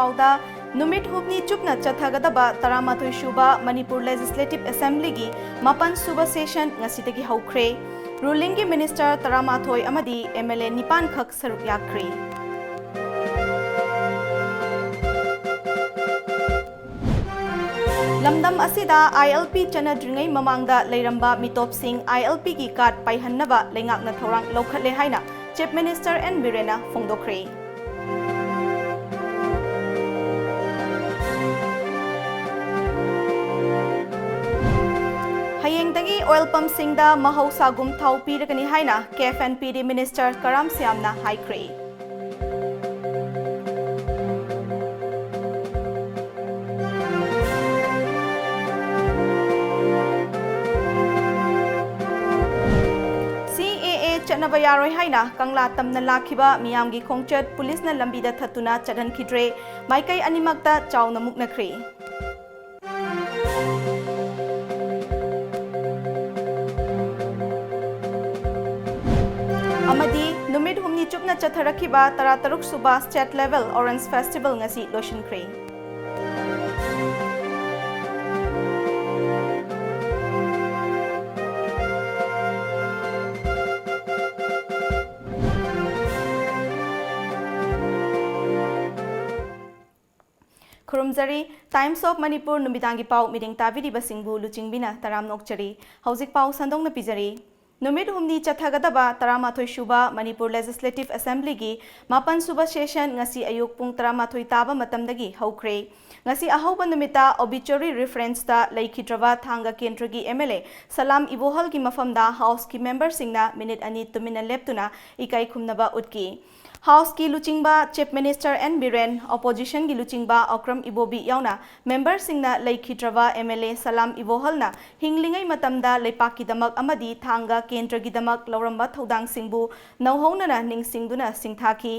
पाउदा नुमित हुबनी चुपना चथागदबा 13 सुबा Manipur legislative assembly की 9 सुबा सेशन ngasi हौख्रे रूलिंग की मिनिस्टर 13 अमदी एमएलए 9 खक सरुक याख्रे लमदम असिदा ILP चनद्रिंगै ममांगदा लेरंबा मितोपसिंग ILP की कार्ड पाइहन्नबा लेंगाकना थौरांग लौखटले हाइना चीफ मिनिस्टर एन बिरेना फोंदोख्रे हयेंगदगी ऑयल पंप सिंगदा महौसागुम थाउ पीरगनी हाइना KFNPD मिनिस्टर कराम श्यामना हाइख्रे चनब यारोय हाइना कंगला तमना लाखिबा मियामगी खोंगचत पुलिसना लंबीदा थतुना चदनखिद्रे माइकई अनिमक्ता चावना मुक्नख्रे अमदी नुमित हुमनी चुपना चथरखिबा 13 सुबा state level orange festival ngasi लोशनख्रे खुरुमजरी टाइम्स ऑफ मणिपुर नुमिदांगी पाउ मीटिंग ताबिरिबा सिंगबु लुचिंगबिना तराम नोकचरी हौजिक पाउ संदोंगना पिजरी नुमित हुमनी चथागदबा 13 सुबा मणिपुर लेजिस्लेटिव असेंबली की 9 सुबा सेशन ngasi अयुक पुंग 13 ताबा मतमदगी हौख्रे ngasi अहौबा नुमिता ओबिचुरी रेफरेंस ता लेखिद्रबा थांगा केंद्र की MLA सलाम इबोहल की मफमदा हाउस की मेंबर सिंगना मिनिट अनि तुमिना लेप्तुना इकाई खुमनबा उतकी हाउस की लुचिंगबा chief minister N Biren opposition की लुचिंगबा अक्रम इबोबी याउना मेंबर सिंगना लेखिद्रबा MLA सलाम इबोहलना हिंगलिंगै मतमदा लेपाकी दमक अमदी थांगा केंद्र की दमक लौरंबा थौदांग सिंगबु नौहौनना निंगसिंगदुना सिंगथाकी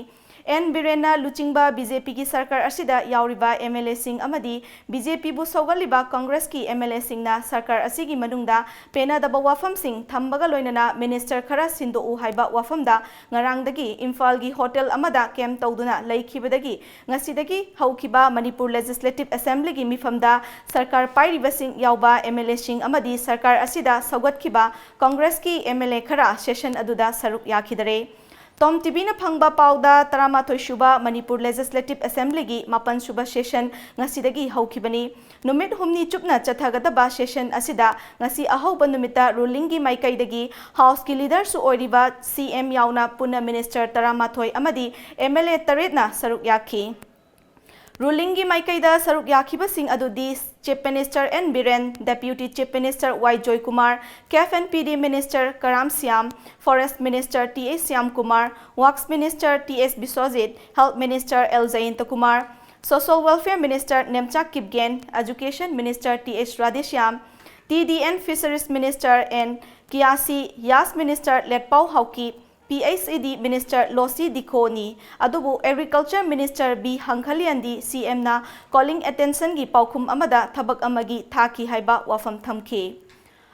एन बिरेना लुचिंगबा बीजेपी की सरकार असिदा याउरिबा MLA सिंग अमदी बीजेपी बु सौगलिबा कांग्रेस की MLA सिंगना सरकार असिगी मनुंगदा पेनादबा वाफम सिंग थंबगा लोइनना मिनिस्टर खरा सिंदोउ हाइबा वाफमदा ngarangdagi इम्फाल की होटल अमदा कैम तौदुना लेखिबदगी ngasiदगी हौखिबा मणिपुर लेजिस्लेटिव असेंबली की मिफमदा सरकार पाइरिबा सिंग याउबा MLA सिंग अमदी सरकार असिदा सौगतखिबा कांग्रेस की MLA खरा सेशन अदुदा सरुक याखिदरे TOMTV न फंगबा पाउदा 13 सुबा मणिपुर लेजिस्लेटिव असेंबली की 9 सुबा सेशन ngasiदगी हौखिबनी नुमित हुमनी चुपना चथागदबा सेशन असिदा ngasi अहौबा नुमिता रूलिंग की माइकैदगी हाउस की लीडर सु ओइरिबा CM याउना पुना मिनिस्टर 13 अमदी MLA 13 सरुक याखी रूलिंग की माइकैदा सरुक याखिबा सिंग अदुदी chief minister N Biren deputy chief minister Y Joy Kumar KFNPD minister Karam Shyam forest minister TS Shyam Kumar works minister TS Biswajit health minister L Jayant Kumar social welfare minister Nemcha Kipgen education minister TS Radheshyam TDN fisheries minister N Kayisii यास minister Letpao Haokip PHCD minister Losii दिखोनी अदुबु agriculture minister B हंखलियंदी CM ना calling attention की पाउखुम अमदा थबक अमगी थाकी हाइबा वाफम थमखे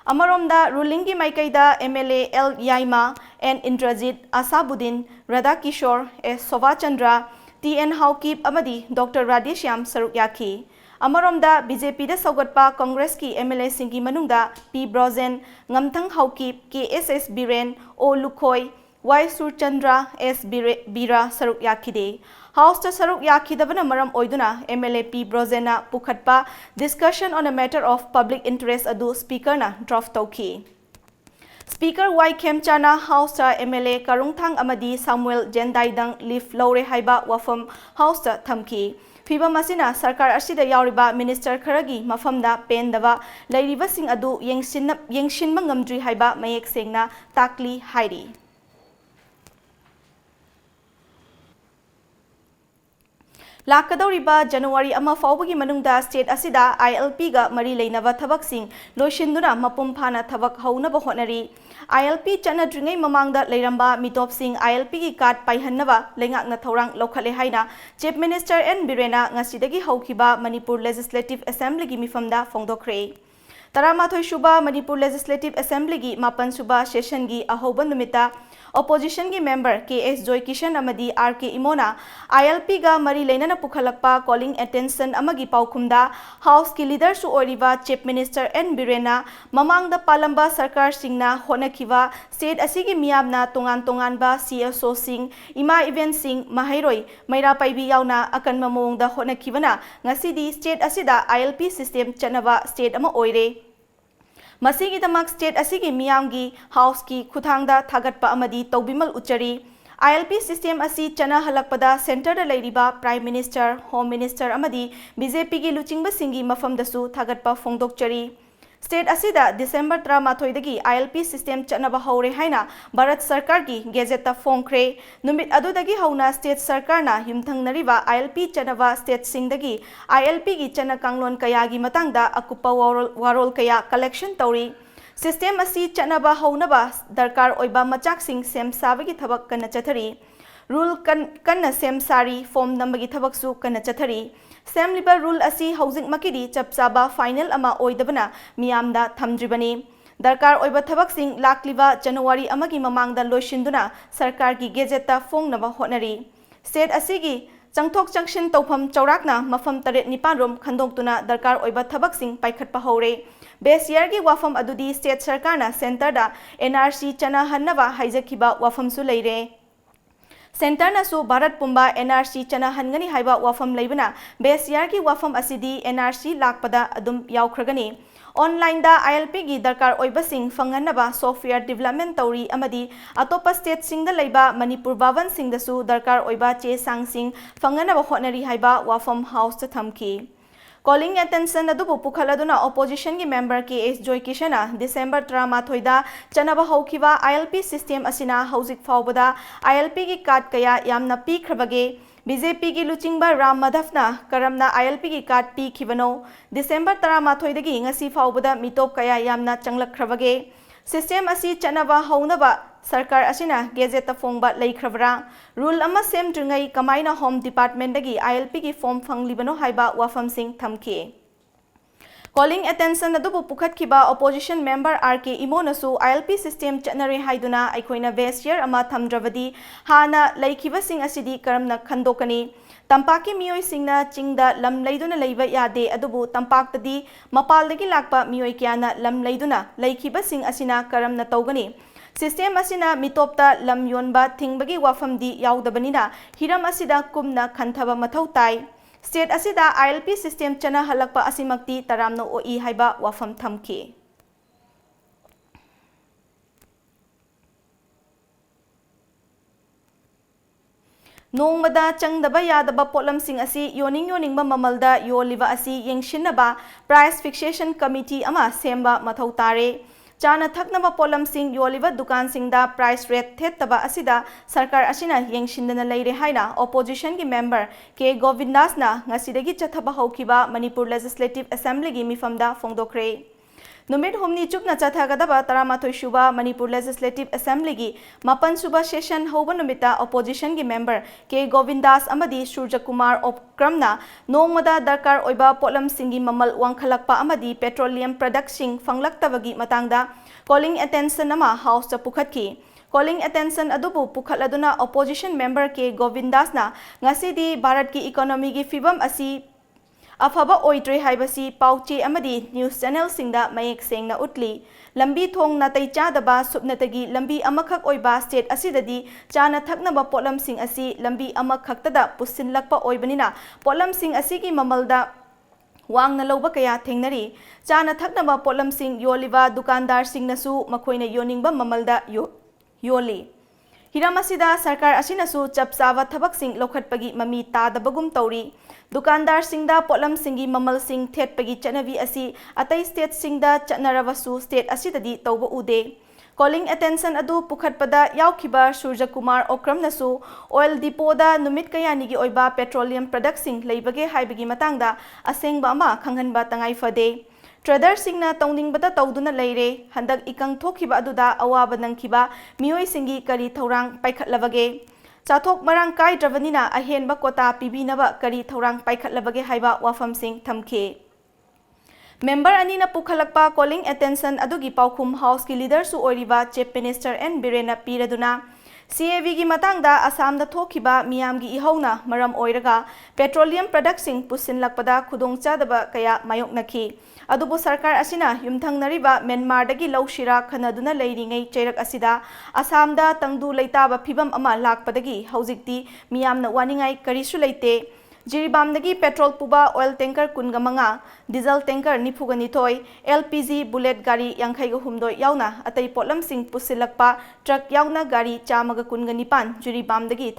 अमरोमदा ruling की माइकैदा MLA L Yaima N Indrajit Asabuddin Radha Kishore S Shobha Chandra TN Haokip अमदी डॉक्टर राधेश्याम सरुक याखी अमरोमदा BJP दा सौगतपा कांग्रेस की MLA सिंह की मनुंगदा P Brojen ngамthang Haokip KSS Biren O Lukhoi Y Surchandra S Bira सरुक याखिदे हाउस ता सरुक याखिदबना मरम ओइदुना MLA P ब्रोजेना पुखटपा discussion on a matter of public interest अदु स्पीकर ना ड्राफ्ट तौखी स्पीकर वाई खेमचाना हाउस ता MLA कारुंगथांग अमदी सामुएल जेंदाइदंग लीफ लौरे हाइबा वाफम हाउस ता थमकी फिबम असिना सरकार असिदा याउरिबा मिनिस्टर खरगी मफमदा पेंदबा लैरिबसिंग अदु येंगसिनबा ngamdri हाइबा मयेक सेंगना ताकली हाइरी लाकदौरिबा जनवरी अमा फाउबगी मनुंगदा स्टेट असिदा ILP गा मरी लेनबा थबकसिंग लोइसिनदुना मपुम फाना थबक हौनबा होनरी ILP चनद्रिंगै ममांगदा लेरंबा मितोपसिंग ILP की कार्ड पाइहन्नबा लेंगाकना थौरांग लौखले हाइना चीफ मिनिस्टर एन बिरेना ngasiदगी हौखिबा मणिपुर लेजिस्लेटिव असेंबली की मिफमदा फोंदोख्रे 13 सुबा मणिपुर लेजिस्लेटिव असेंबली की 9 सुबा सेशन की अहोबा नुमिता Opposition ki member KS Joy Kishan amadi RK Imona ILP ga mari leinana pukhalakpa calling attention amagi paukhumda House ki leader su oiriba Chief Minister N Birena mamangda palamba sarkar singna honakhiba state asigi miyamna tongan ba CSO sing ima event sing mahairoi maira paibi yauna akanma mawongda honakhibana ngasidi state asida ILP system chanaba state ama oire Masigidamak state asigi miyamgi house ki khuthangda thagatpa amadi tawbimal uchari ILP system asi chana halakpada center da leiriba Prime Minister, Home Minister amadi BJP gi luchingba singi mafamdasu thagatpa fongdokchari State asida December 13 dagi ILP system chanaba haure haina Bharat Sarkar gi gazette fongkre numit adudagi hauna state sarkar na yumthangnariba ILP chanaba state singdagi ILP gi chana kanglon kaya gi matangda akupa warol kaya collection tauri system asi chanaba haunaba darkar oiba machak sing sem sabagi thabak kana chathari rule kanna sem sari form nambagi thabak su kana chathari Sem liba rule asi housing makidi chapsaba final ama oidabana miyamda thamdribani darkar oiba thabak sing lakliba January amagi mamangda loishinduna sarkar gi gazette fongnaba hotnari state asigi changthok changshin tawpham chaurakna mafam taret nipan rom khandoktuna darkar oiba thabak sing paikhatpa hore base year gi wafam adudi state sarkarna center da NRC chana hannaba haijakhiba wafam su leire Center na su Bharat Pumba NRC chana hangani haiba wafam leibana base year ki wafam asidi NRC lakpada adum yaukragani online da ILP gi darkar oiba sing fanganaba software development tauri amadi atopa state sing da leiba Manipur Bhavan sing da su darkar oiba che sang sing fanganaba hotnari haiba wafam house ta thamki Calling attention adubu pukhaladuna opposition gi member KS Joy Kishana December 13 da chanaba haukiba ILP system asina housik faubada ILP gi card kaya yamna pikhrabage BJP gi luchingba Ram Madhavna karamna ILP gi card pikhibano December 13 dagi ngasi faubada mitop kaya yamna changlakhrabage system asi chanaba haunaba Sarkar asina gazette fongba leikhrabra rule ama sem dringai kamaina home department dagi ILP gi form fanglibano haiba wafam sing thamki Calling attention adubu pukhatkiba opposition member RK Imonasu ILP system chanare haiduna aikoina base year ama thamdravadi hana laikhiba sing asidi karamna khandokani Tampaki miyoi singna chingda lam leiduna leiba yade adubu tampaktadi mapaldagi lakpa miyoi kyana lam leiduna laikhiba sing asina karamna tawgani System asina mitopta lam yonba thingbagi wafamdi yaudabanina hiram asida kumna khanthaba mathau tai state asida ILP system chana halakpa asimakti taramno oi haiba wafam thamki Nongmada changdaba yadaba potlam sing asi yoningba mamalda yoliba asi yengshinnaba price fixation committee ama semba mathau tare Chana thaknaba polam sing yoliba dukan singda price rate thettaba asida sarkar asina yengshindana leire haina opposition gi member K Govindas na ngasidagi chathaba haukiba Manipur Legislative Assembly gi mifamda fongdokre Numit humni chukna chathagadaba taramathoi shuba Manipur Legislative Assembly gi mapan suba session hoba numita opposition gi member K Govindas amadi Surja Kumar Opkramna nongmada darkar oiba potlam singi mamal wangkhalakpa amadi petroleum products sing fanglaktabagi matangda calling attention ama house ta pukhatki Calling attention adubu pukhaladuna opposition member K Govindas na ngasidi Bharat ki economy gi fibam asi Afaba oitre haibasi pauche amadi news channel singda mayek sengna utli lambi thong natai chadaba subnatagi lambi amakhak oiba state asidadi chana thaknaba potlam sing asi lambi amakhaktada pusinlakpa oibanina potlam sing asigi mamalda wangna loba kaya thengnari chana thaknaba potlam sing yoliba dukandar singnasu makhoina yoningba mamalda yoli Hiramasida sarkar asinasu chapsava thabak sing lokhatpagi mami tadabagum tauri Dukandar singda potlam singi mamal sing thetpagi chanavi asi atai state singda chanaravasu state asidadi tawba ude Calling attention adu pukhatpada yaukhiba Surja Kumar Okram nasu oil depot da numit kayanigi oiba petroleum products sing leibage haibagi matangda asengba ama khanghanba tangai fade Trader singna tawningbata tawduna leire handak ikang thokhiba aduda awaba nangkhiba miyoi singi kari thorang paikhatlabage Chathok marang kai dravanina ahenba kota pibinaba kari thorang paikhatlabage haiba wafam sing thamke Member anina pukhalakpa calling attention adugi paukhum house ki leader su oiriba Chief Minister N Birena piraduna CAV gi matangda Assam da thokiba miyam gi ihona maram oiraga petroleum products sing pusinlakpada khudong chadaba kaya mayoknaki adubu sarkar asina yumthangnariba Myanmar dagi lawshira khanaduna leiringai cheirak asida Assam da tangdu leitaba phibam ama lakpadagi haujikti miyamna waningai karisu leite Jiribamdagi petrol puba oil tanker kungamanga diesel tanker nifuganithoi LPG bullet gari yankhaiga humdoi yauna atai potlam sing pusilakpa truck yauna gari chamaga kunganipan Jiribamdagi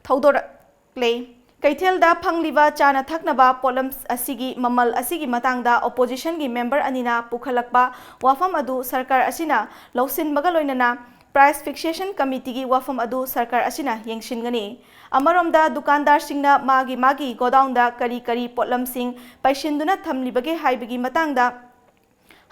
thaudorакle Kaithelda phangliba chana thaknaba potlam asigi mamal asigi matangda opposition gi member anina pukhalakpa wafam adu sarkar asina lausinbaga loinana Price Fixation Committee gi wafam adu sarkar asina yengshingani Amaromda dukandar singna magi godown da kari potlam sing paishinduna thamlibage haibagi matangda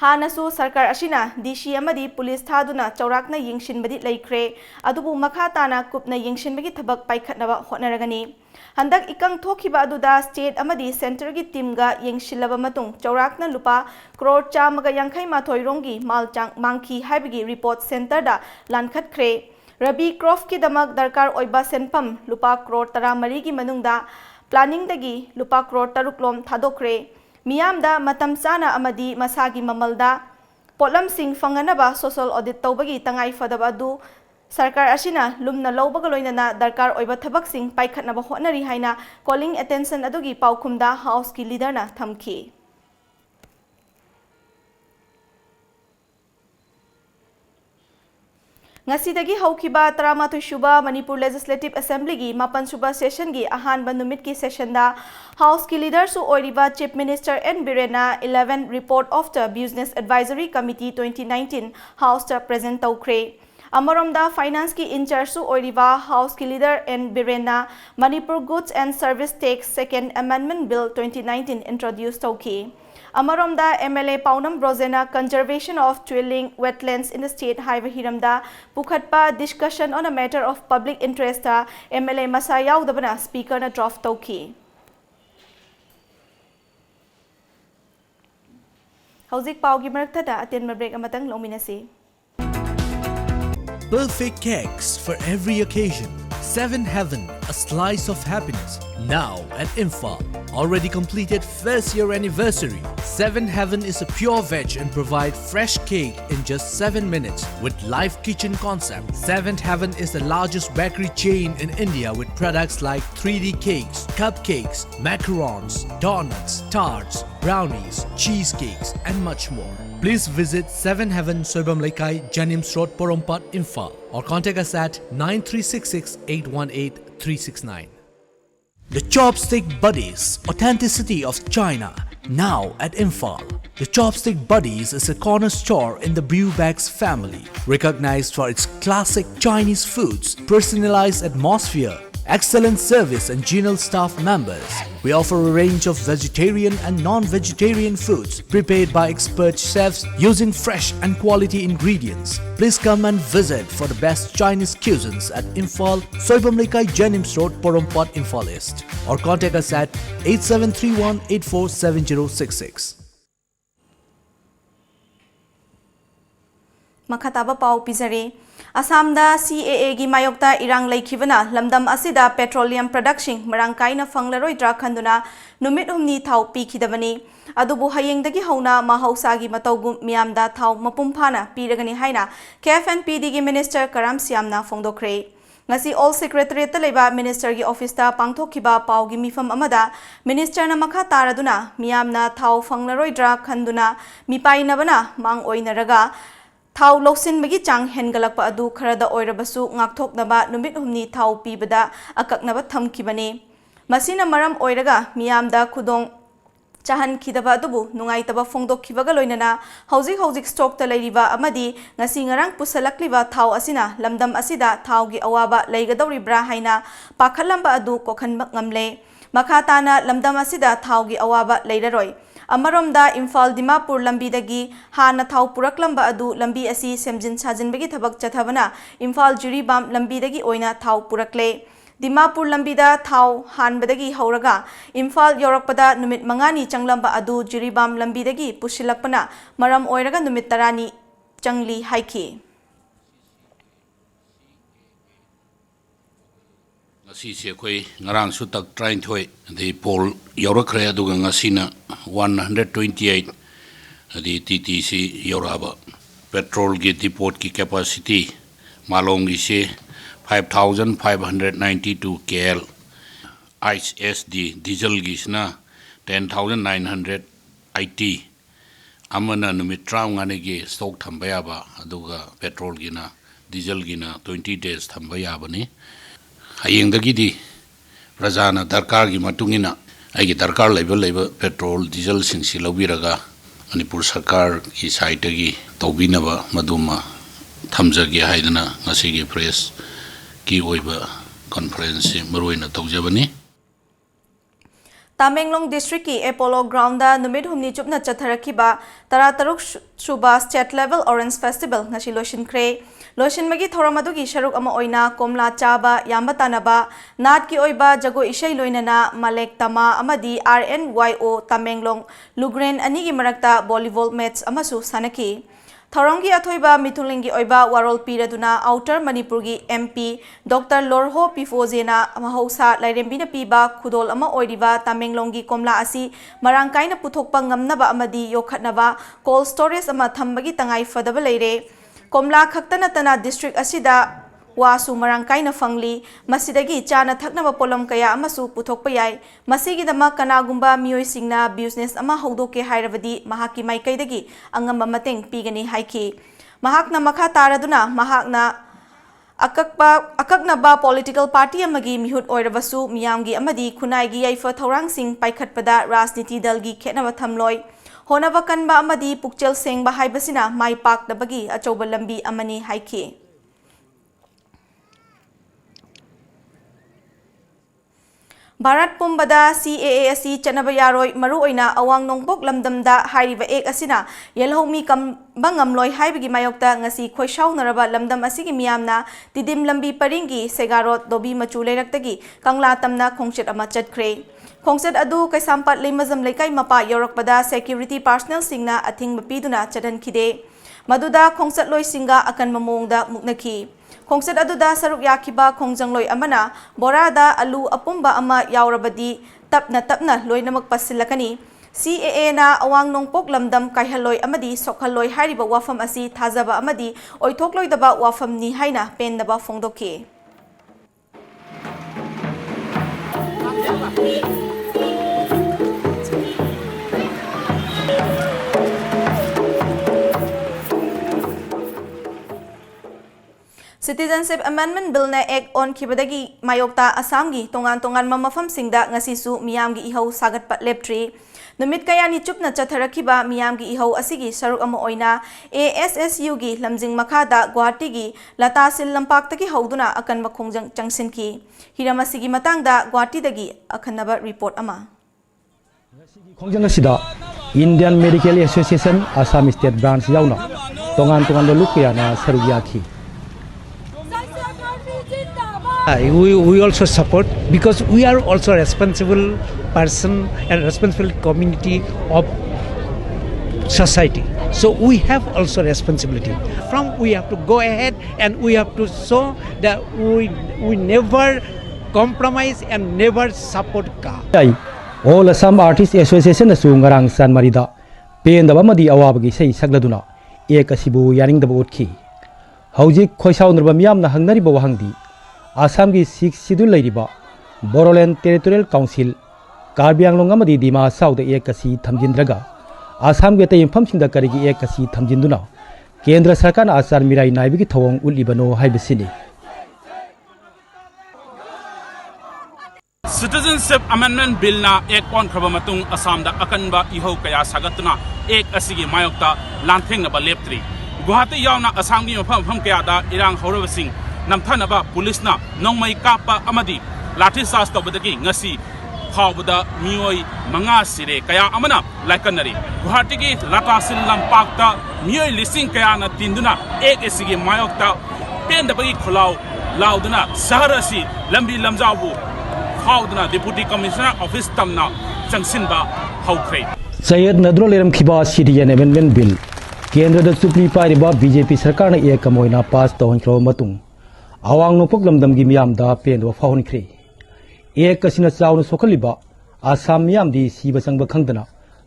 Hanasu sarkar asina DC amadi police thaduna chaurakna yengshinbadi laikre adubu makha tana kupna yengshinbagi thabak paikhatnaba hotnaragani handak ikang thokiba aduda state amadi center gi team ga yengshilaba matung chaurakna lupa crore chamaga yankhai mathoi rongi malchang mangki haibagi report center da lankhat khre Rabi crop ki damak darkar oiba senpam lupa crore tara mari gi manungda planning dagi lupa crore taruklom thadokre Miyamda matam sana amadi masagi mamalda potlam sing fanganaba social audit tawbagi tangai fadaba adu sarkar asina lumna lawbaga loinana darkar oiba thabak sing paikhatnaba hotnari haina calling attention adugi paukhumda house ki leader na thamki Ngasidagi haukiba 13 suba Manipur Legislative Assembly gi 8 suba session gi ahanba numit ki session da House ki leader su oiriba Chief Minister N Birena 11 report of the Business Advisory Committee 2019 House ta present tawkre Amaromda finance ki in charge su oiriba House ki leader N Birena Manipur Goods and Service Tax Second Amendment Bill 2019 introduced tawki Amaromda MLA Paunam Brozena Conservation of Dwelling Wetlands in the State Highway Hiramda Pukhatpa discussion on a matter of public interest MLA Masayaw Dabana Speaker na draft tawki Hauzik Paugi Marktada atin break amatang lominasi Perfect cakes for every occasion. 7 Heaven, a slice of happiness. Now at Imphal. Already completed first year anniversary. 7 Heaven is a pure veg and provide fresh cake in just 7 minutes with live kitchen concept. 7th Heaven is the largest bakery chain in India with products like 3D cakes, cupcakes, macarons, donuts, tarts, brownies, cheesecakes and much more. Please visit 7 Heaven Soibam Laikai Janims Road Porompat Imphal or contact us at 9366 818 369. The Chopstick Buddies, authenticity of China, now at Imphal. The Chopstick Buddies is a corner store in the Brewbags family, recognized for its classic Chinese foods, personalized atmosphere, excellent service and genial staff members. We offer a range of vegetarian and non-vegetarian foods prepared by expert chefs using fresh and quality ingredients. Please come and visit for the best Chinese cuisines at Imphal, Soibam Laikai Janims Road, Porompat, Imphal East, or contact us at 8731847066. Makhataba pau pizare Assamda CAA gi mayokta irang laikhibana lamdam asida petroleum production marang kaina fanglaroi dra khanduna numit humni thau pikhidabani adubu hayengdagi hauna mahausa gi matawgum miyamda thau mapumphana piragani haina KFNPD gi minister Karam Siamna fongdokre ngasi all secretariat leba minister gi office ta pangthokhiba pau gi mifam amada minister na makha taraduna miyamna thau fanglaroi dra khanduna mipainabana mang oinaraga Thau Losin Magi Chang Hengalakpa Adu Karada Oirabasu Ngaktok Naba Numit Humni Thau Pibada Akaknaba Thamkibane Masina Maram Oiraga Miyamda Kudong Chahan Kidaba Dubu Nungaitaba Fongdok Kivaga Loinana Hauzik Stock Talariba Amadi Ngasi Ngarang Pusalakliba Thau Asina Lamdam Asida Thau Gi Awaba Laigadori Haina Pakhalamba Adu Kokhanmak Ngamle Makhatana Lamdam Asida Thau Gi Awaba Lairaroi Amaromda Imphal Dimapur Lambidagi Hana Thau Puraklamba Adu Lambi Asi Semjin Sajinbagi Thabak Chathavana Imphal Jiribam Lambidagi Oina Thau Purakle Dimapur Lambida Thau Hanbadagi Hauraga Imphal Yorakpada Numit Mangani Changlamba Adu Jiribam Lambidagi Pushilakpana Maram Oiraga Numit Tarani Changli Haiki Asisi koi ngarang su tak train thoi the poll yorakre aduga ngasina 128 the TTC yoraba petrol ki depot ki capacity malong gi se 5592 KL ISD diesel gi sna 10980 amana numit traung ane gi stock thambaya ba aduga petrol gi na diesel gi na 20 days thambaya ba ni hayeng dagi di Rajana Darkar gi matungina ai Darkar level petrol diesel singsi lobiraga Manipur Sarkar ki site gi tawbinaba maduma thamjagi haidana ngasi gi press ki oiba conference maroina tawjabani Tamenglong District ki Apollo Ground da numit humni chupna chatharakiba tarataruk suba state level orange festival ngasi lotion kre lotion magi thoramadu gi sharuk ama oina komla chaba yamba tanaba nat ki oiba jago ishai loinana malek tama amadi RNYO Tamenglong Lugren ani gi marakta volleyball match amasu sanaki Thorongi athoiba mithulingi oiba warol piraduna outer Manipur gi MP Dr. Lorho Pifozena mahausa lairembina piba khudol ama oiriba Tamenglong gi komla asi marangkaina puthokpa ngamnaba amadi yokhatnaba cold storage ama thambagi tangai fadaba leire komla khaktana tana district asida wasu marangkaina fangli masidagi chana thaknaba polam kaya amasu puthokpa yai masigi dama kanagumba mioi singna business ama haudoke hairabadi mahaki maikaidagi angamba mateng pigani haiki mahakna makha taraduna mahakna akaknaba political party amagi mihut oirabasu miyamgi amadi khunaigi yaifa thorang sing paikhatpada rajniti dalgi khenaba thamloi honaba kanba amadi pukchel sengba haibasina mai pakdabagi achoba lambi amani haiki Bharat Pumbada CAA asi chanaba yaroi maru oina awang nongbok lamdamda hairiba ek asina yelhomi kam bangamloi haibagi mayokta ngasi khoisau naraba lamdam asigi miyamna tidim lambi paringi segarot dobi machu leiraktagi kangla tamna khongchet ama chatkhre khongchet adu kaisampat leimazam leikai mapa yorakpada security personnel singna athing mapiduna chadan khide maduda khongchet loi singa akan mamongda muknaki Khongset aduda saruk yakiba khongjang loi amana borada alu apumba ama yaurabadi tapna loinamak pasilakani CAA na awang nongpok lamdam kaihaloi amadi sokhaloi hariba wafam asi thajaba amadi oithokloi daba wafam ni haina pendaba fongdoki Citizenship Amendment Bill na Act on Kibadagi Mayokta Assamgi tongan mamafam singda ngasisu miyamgi ihaw sagat pat leptri numit kaya ni chupna chatharakiba miyamgi ihaw asigi saruk ama oina ASSU gi lamjing makada Guwahati gi latasil lampaktagi hawduna akan makhongjang changsinki hiramasigi matangda Guwahati dagi akhanaba report ama khongjang asida Indian Medical Association Assam State Branch yauna tongan lo lukya na saruk yakhi We also support because we are also responsible person and responsible community of society. So we have also responsibility. We have to go ahead and we have to show that we never compromise and never support ka. All Assam Artists Association asu ngarang san marida pendaba madi awabagi sei sagladuna ekasibu yaring daba utkhi. Haujik khoisau nurba miyam na hangnari ba wahangdi Assam ki 6th schedule lairiba Bodoland Territorial Council Karbi Anglong amadi Dima South ekasi thamjindraga Assam ge tay famsingda karigi ekasi thamjinduna Kendra Sarkar na asar mirai naibigi thawong ulibano haibasini Citizenship Amendment Bill na ek on krabamatung Assam da akanba iho kaya sagatuna ek asigi mayokta lantheng na ba leptri Guwahati yauna Assam gi mafam kaya da irang horobasing namthanaba police na nongmai kapa amadi lathi sas tobadagi ngasi phawbada mioi manga sire kaya amana laikanari Guwahati gi latasil lampakta mioi lising kaya na tinduna ek esigi mayokta pendabagi khulau lauduna saharasi lambi lamjabu phawduna deputy commissioner office tamna changsinba haukhre Sayed Nadro leram khiba citizen amendment bill Kendra da supli pariba BJP sarkar na ekamoina pass tawon kro matung Awang nopok lamdam gi miyam da pen wa phawon khre एक कसिना chown सोखलिबा Assam मियामदी सीबा संगबा खंगदना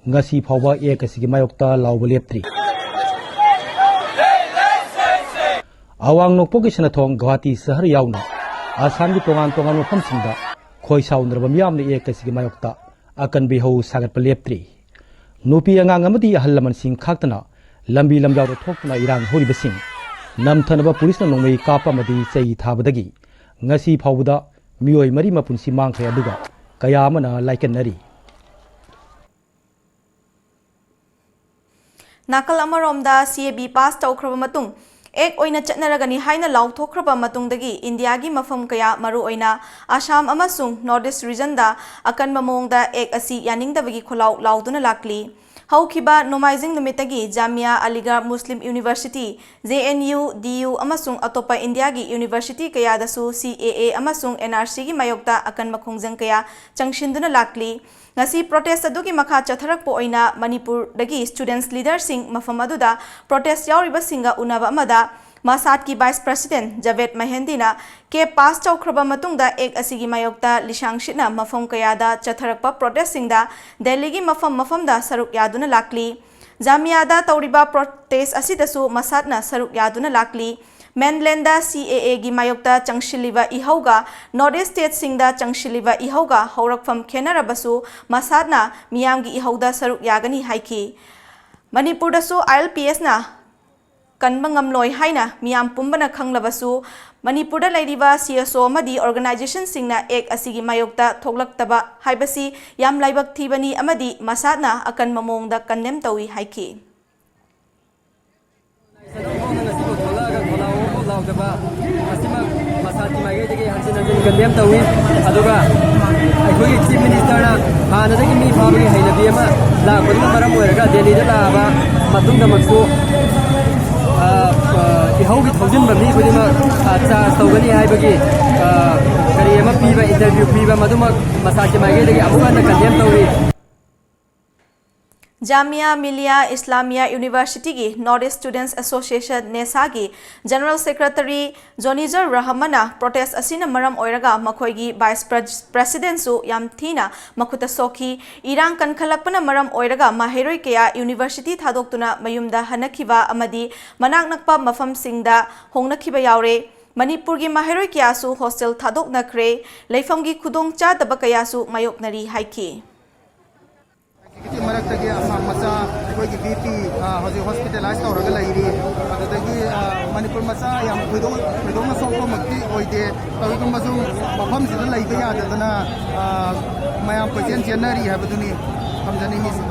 ngasi phawba ek asigi mayokta lawba leptri awang nokpo ki sanathong Guwahati sahar yauna asam gi tongan mafam singda khoi saundraba miyamni ek asigi mayokta akan bi ho sagat leptri nupi angang amadi ahal laman sing khaktana lambi lamjaw ro thokna irang horiba sing namthanaba police na nongmei kapa madi chei thabadagi ngasi phawda miyoi mari mapunsi mangkhre aduga kaya amana laikennari Nakal amaromda CAB pass taukraba matung ek oina chatnaragani haina lauthokraba matungdagi India gi mafam kaya maru oina Assam amasung Northeast region da akan mamongda ek asi yaningdabagi kholau lauduna lakli haukiba nomaizing numitagi Jamia Aligarh Muslim University JNU DU amasung atopa India gi university kaya dasu CAA amasung NRC gi mayokta akan makhongjang kaya changshinduna lakli ngasi protest adugi makha chatharak po oina Manipur dagi students leader sing mafam aduda protest yauriba singa unaba amada Masat ki Vice President Javed Mahendina ke pass chaukraba matungda ek asigi mayokta lishangshina mafam kayada chatharakpa protest singda Delhi gi mafam da saruk yaduna lakli Jamia da tauriba protest asidasu Masatna saruk yaduna lakli Mainland da CAA gi mayokta changshiliba ihauga Northeast state singda changshiliba ihauga haurakfam khenarabasu Masatna miyam gi ihauda saruk yagani haiki Manipur da su ILPS na kanbangam loi haina miyam pumbana khanglabasu Manipur da lairiba CSO amadi organization singna ek asigi mayokta thoklaktaba haibasi yam laibak thibani amadi Masatna akan mamongda condemn tawi haiki condemn tawi aduga akhoi chief minister na hanadagi mi phabagi hainabi ama la kodina maram oiraga Delhi da laaba matungda maksu ihaugi thousand bami kodima cha tawgani haibagi kari ama piba interview piba maduma masaki mage dagi amuga na condemn tawi Jamia Millia Islamia University gi Northeast Students Association NESA gi General Secretary Jonizar Rahmana protest asina maram oiraga makhoi gi Vice President su yam thina makhuta sokhi irang kan khalakpana maram oiraga maheroi kaya university thadoktuna mayumda hanakhiba amadi manak nakpa mafam singda hongnakhiba yaure Manipur gi maheroi kya su hostel thadoknakre leifam gi khudong cha daba kaya su mayoknari haiki मरक्तगी मचा अखोगी BP हजे hospitalise तौरगा Larry अदगी Manipur मचा याम खुदोंग सोको मक्ति ओइदे तौगुम मजुम मफम सिदा लैबा यादना मयाम क्वेश्चन जेनरी हाबदुनी हमजनी मिस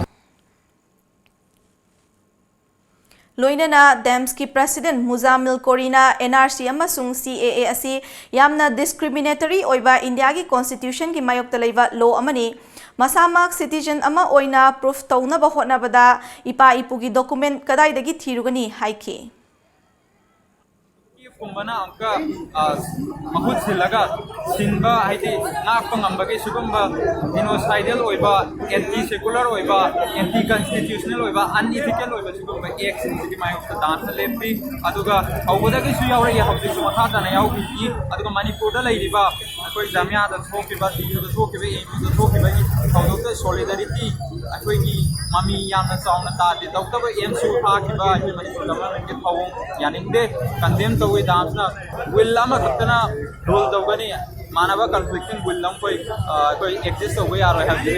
Loinana Dams ki President Muzamil Korina NRC amasung CAA asi yamna discriminatory oiba India ki constitution ki mayokta leiba law amani masamak citizen ama oina proof tawna ba hotna bada ipa ipugi document kadai dagi thirugani haiki kumbana amka mahut silaga sinba haiti nakpa ngambagi sugumba genocidal oiba anti secular oiba anti constitutional oiba unethical oiba sugumba action sigi mayokta dance lepri aduga awodagi su yaure ya hobji su matha dana yaubi aduga Manipur da lairiba akoi jamia da thokiba diu da thokiba da thokiba thawdokta solidarity akoi gi mami yamna chauna ta de doktaba emsu thakiba Manipur government ke thawong yaninde condemn tawi dansna will ama katna role dogani manaba conflicting will lam koi exist ho ya ro have de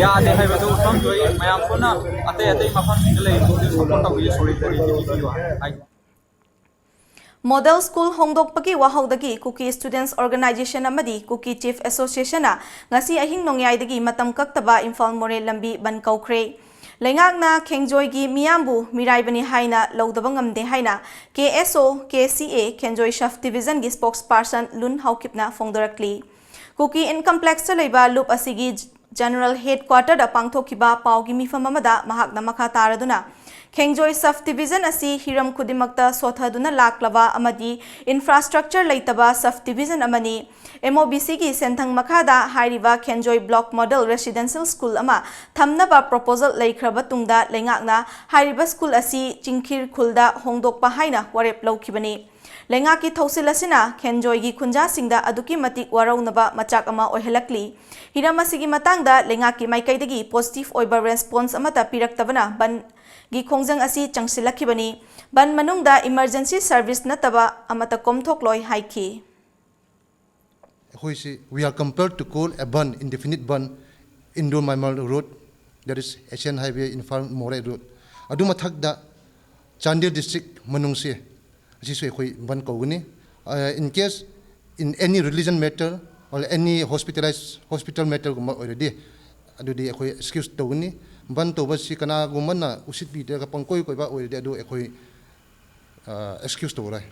ya de hai badu sam joi mayam kona ate mafam single support tawi solidarity Model School Hongdokpaki Wahaudagi Cookie Students Organization amadi Cookie Chief Association na ngasi ahing nongyaidagi matam kaktaba Imphal More lambi ban kaukre Lengakna Kenjoy gi miyambu miraibani haina laudaba ngamde haina KSO KCA Kenjoy Shaft Division gi spokesperson Lun Haukipna Fongdorakli Cookie Income Complex leiba loop asigi General Headquarter da pangthokiba paugi mifam amada mahakna makha taraduna Kenjoy Subdivision asi hiram kudimakta sothaduna laklaba amadi infrastructure leitaba subdivision amani MOBC ki senthang makhada hairiba Kenjoy Block Model Residential School ama thamnaba proposal leikraba tungda lengakna hairiba school asi chingkhir khulda hongdokpa haina warep laukhibani Lengaki thausilasina Kenjoygi Kunjasingda aduki matik waraunaba machak ama oihelakli. Hiramasigi matangda lengaki maikaidagi positive oiba response amata piraktabana ban gi khongjang asi changsilakibani ban manungda emergency service nataba amata komthokloi haiki. We are compelled to call a ban, indefinite ban, Indo-Myanmar Road, that is Asian Highway in Farm More Road. Aduma thakda Chandel district manungse asi ban koguni. In case in any religion matter or any hospital matter already adu excuse toguni ban to basi kana gumana usit bi ka pangkoi ko ba already adu excuse to rai.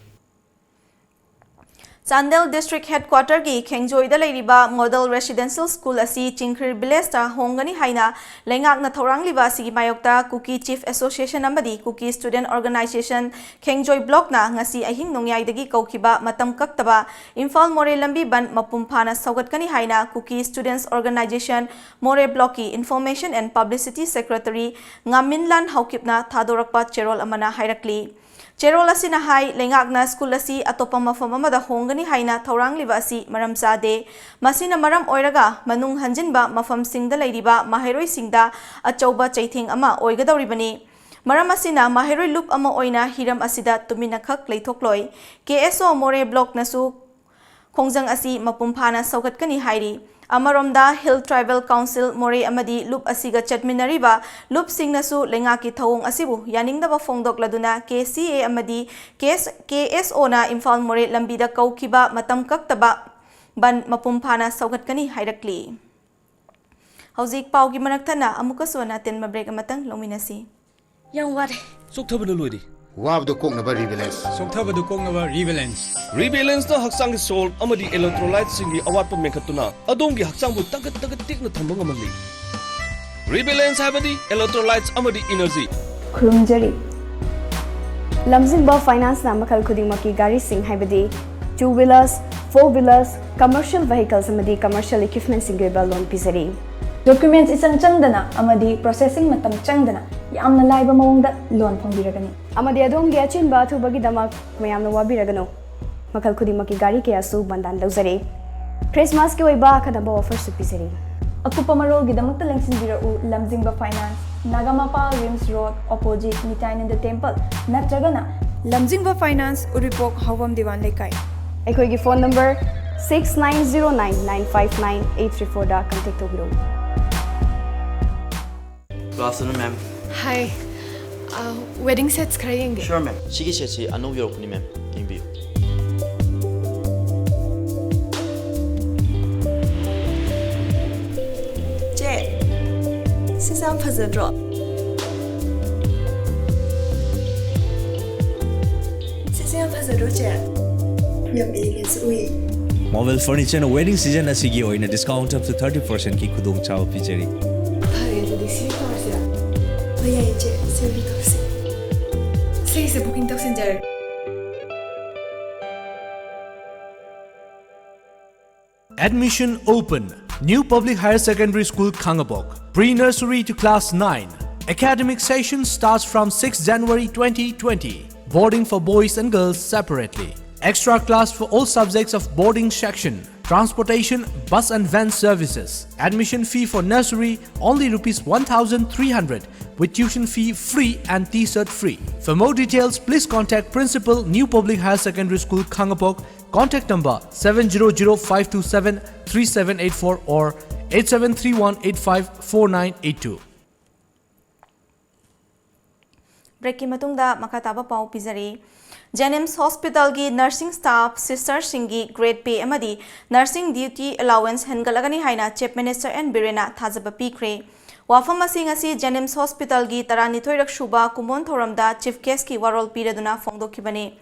Chandel District Headquarter gi Khengjoy da leiriba Model Residential School asi Chingkhir Village ta hongani haina lengak na thorang liba sigi mayokta Kuki Chief Association amadi Kuki Student Organization Khengjoy Block na ngasi ahing nongyai dagi kaukiba matam kaktaba Imphal More lambi ban mapumphana saugatkani haina Kuki Students Organization More Block ki Information and Publicity Secretary Ngaminlan Haukipna thadorakpa cherol amana hairakli. Cherol asina hai lengakna school asi atopa mafam amada hongani haina thorang liba asi maram sade masina maram oiraga manung hanjinba mafam singda leiriba mahairoi singda achauba chaithing ama oigadoribani maram asina mahairoi loop ama oina hiram asida tumina khak leithokloi KSO More Block nasu khongjang asi mapumphana saugatkani hairi Amaromda Hill Tribal Council More amadi loop asiga chatminariba loop singnasu lengaki thawong asibu yaningdaba fongdok laduna KCA amadi KSO na Imphal More lambida kaukiba matam kaktaba ban mapumphana saugatkani hairakli. Hauzik paugi manakthana amukasona ten mabrek amatang lominasi. Yang ware. Soktabana loidi. Wabdo koknaba rebalance. Soktabadu koknaba rebalance. Rebalance na haksang salt amadi electrolytes singi awatpa mekhatuna adongi haksangbu tagat tikna thamba ngamali. Rebalance habadi electrolytes amadi energy. Khurumjari. Lamjingba finance na makal khudingmaki gari sing habadi 2-wheelers, 4-wheelers, commercial vehicles amadi commercial equipment singi loan pizari. Documents isang changdana amadi processing matam changdana yamna laiba mawongda loan phongbiragani amadi adom gi achinba thubagi damak mayamna wabiragano makal khudimaki gari ke asu bandan lawzare Christmas ke oiba khadamba offer su pisari akupa marol gi damakta lengsin birau Lamjingba finance Nagamapa Rims Road opposite Nityananda Temple natragana Lamjingba finance uripok hawam diwan lekai ekoi gi phone number 6909959834 da contact tobiro. Good afternoon, ma'am. Hi. Wedding sets krayenge. Sure, ma'am. Sigi seti anu yorokuni, ma'am. Kimbi. Je. Sisam phazadro. Sisam phazadro je. Yam aliens ui. Mobile furniture na wedding season asigi oina discount up to 30% ki khudong chaw pijari. Admission open. New Public Higher Secondary School Khangabok. Pre-nursery to class 9. Academic session starts from 6 January 2020. Boarding for boys and girls separately. Extra class for all subjects of boarding section. Transportation, bus and van services. Admission fee for nursery only Rs 1,300 with tuition fee free and T-shirt free. For more details, please contact Principal New Public Higher Secondary School Khangapok. Contact number 700-527-3784 or 8731854982. Break matungda makataba pau pizari. Jenims Hospital gi nursing staff sister singi grade pay amadi nursing duty allowance hengalagani haina Chief Minister and Birena thajaba pikre. Wafam asi Jenims Hospital gi taranithoi rakshuba kumon thoramda chief guest ki warol piraduna phongdokhibani.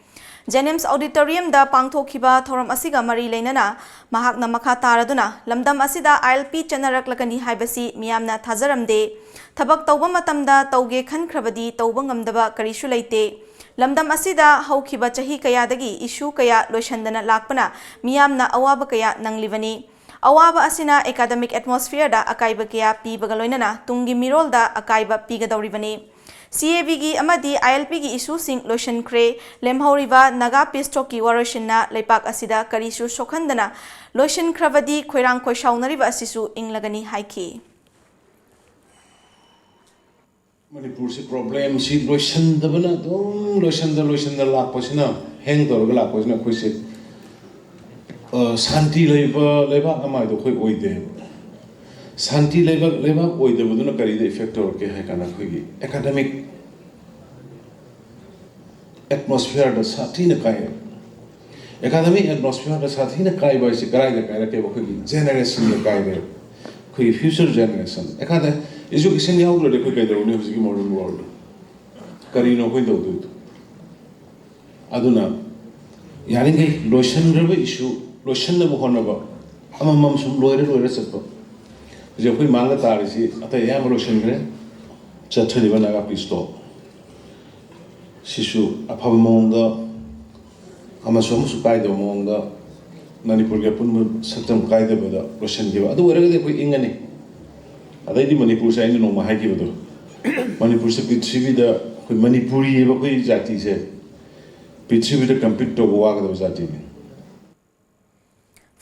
Jenims Auditorium da pangthokiba thoram asiga mari leinana mahakna makha taraduna lamdam asida ILP chanaraklakani haibasi miyamna thajaramde. Thabak tawba matamda tawge khankrabadi tawba ngamdaba karishu leite. Lamdam asida haukiba chahi kaya dagi issue kaya loishandana lakpana miyamna awaba kaya nanglivani. Awaba asina academic atmosphere da akaiba kaya pibaga loinana tungi mirol da akaiba pigadawribani. CAB gi amadi ILP gi issue sing lotion kre lemhoriba naga pistok ki waroshinna leipak asida karisu sokhandana lotion kravadi khoirang khoisaunariba asisu inglagani haiki Manipur se problem si lotion da bana dum lotion da lak pasina hang tor ga lak pasina khoi se santi leba amai do khoi oide santi leba oide buduna kari de effect or ke hai kana khoi gi academic atmosphere da sathi na kai academic atmosphere da sathi na kai ba se karai da kai ra ke khoi gi generation na kai de khoi future generation academic education yaw lo de khoi kai da ne husi modern world kari no khoi do aduna yani ngai lotion rebe issue lotion na buhona ba amam sum loire satpa je khoi manga tar si ata ya lotion gre chathani bana ga pisto sisu apha monga ama som su kai do monga manipur ge pun satam kai de bada lotion ge ba adu ore ge khoi ingani adai di manipur sa ino ma hai gi bado manipur se prithvi da khoi manipuri ba khoi jati se prithvi da compete to wa ga jati ni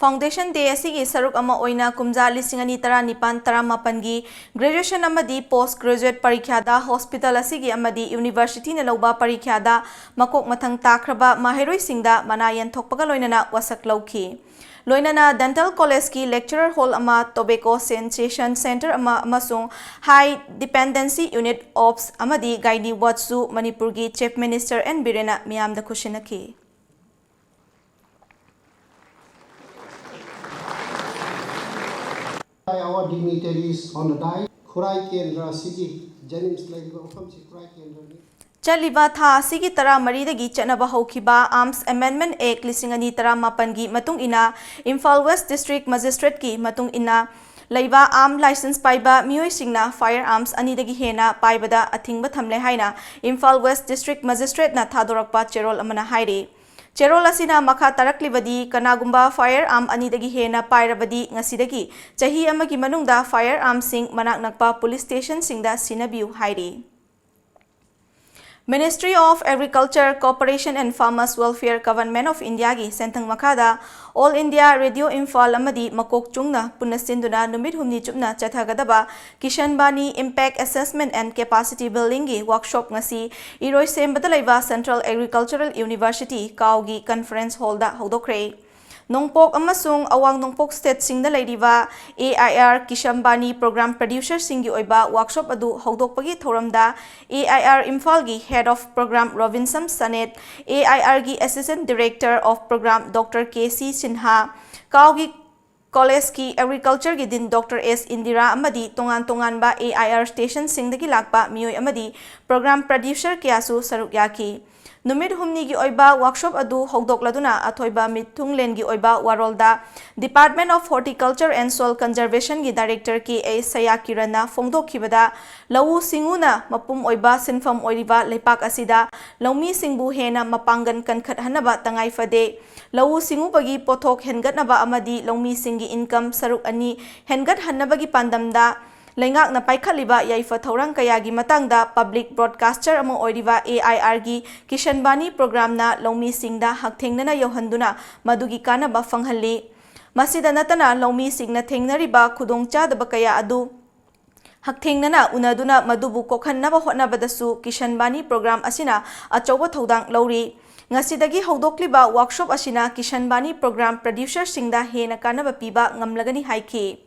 Foundation Day asigi saruk ama oina kumja lisingani tara nipan tara mapangi graduation amadi post graduate parikya da hospital asigi amadi university na lauba parikya da makok mathang takraba maheroi singda manayan thokpaga loinana wasak lauki loinana dental college ki lecturer hall ama tobacco sensation center ama amasung high dependency unit ops amadi gaini watsu manipur gi chief minister N Birena miyam da kushinaki Our dignitaries on the diet, Kurai Kendra Sigi, Jennings like Kurai Kendra. Chaliba tha asigi tara maridagi chenaba haukiba Arms Amendment Act lisingani tara mapangi matung ina Imphal West District Magistrate ki matung ina Laiba arm license paiba mioi singna firearms anidagi hena paibada athingba thamle haina Imphal West District Magistrate na thadorakpa cherol amana hairi Cherol asina makha taraklibadi kanagumba firearm anidagi hena pairabadi ngasidagi chahi amagi manungda firearm sing manak nakpa police station singda sinabiu hairi Ministry of Agriculture, Cooperation and Farmers Welfare Government of India gi sentang makada All India Radio Imphal amadi makok chungna punasinduna numit humni chupna chathagadaba Kishan Bani Impact Assessment and Capacity Building gi workshop ngasi iroi sembada laiba Central Agricultural University Kaugi Conference Hall da hodokre Nongpok amasung awang Nongpok state singda lairiba AIR Kishambani program producer singi oiba workshop adu hodokpagi thoramda AIR Imphal gi head of program Robinson Sanet AIR gi assistant director of program Dr. KC Sinha Kaugi College ki agriculture gi din Dr. S Indira amadi tongan ba AIR station singdagi lakpa mioi amadi program producer kiasu saruk yaki Numit humni gi oiba workshop adu hogdokladuna athoiba mithunglen gi oiba warolda Department of Horticulture and Soil Conservation gi director ki A Sayakirana fongdokhibada lawu singuna mapum oiba sinfam oiriba leipak asida laumi singbu hena mapangan kankhat hanaba tangai fade lawu singu bagi pothok hengatnaba amadi laumi singi income saruk ani hengat hannabagi pandamda Lengak na paikaliba yaifa thaurang kayagi matangda public broadcaster amo oiriba AIR gi Kishan Bani program na laumi singda hakthengna yohanduna madugi kana ba fanghalli masida natana laumi singna thengnariba khudongcha daba kaya adu hakthengna unaduna madubu kokhanna ba hotna badasu Kishan Bani program asina achoba thodang lauri ngasidagi hodokliba workshop asina Kishan Bani program producer singda hena kana ba piba ngamlagani haiki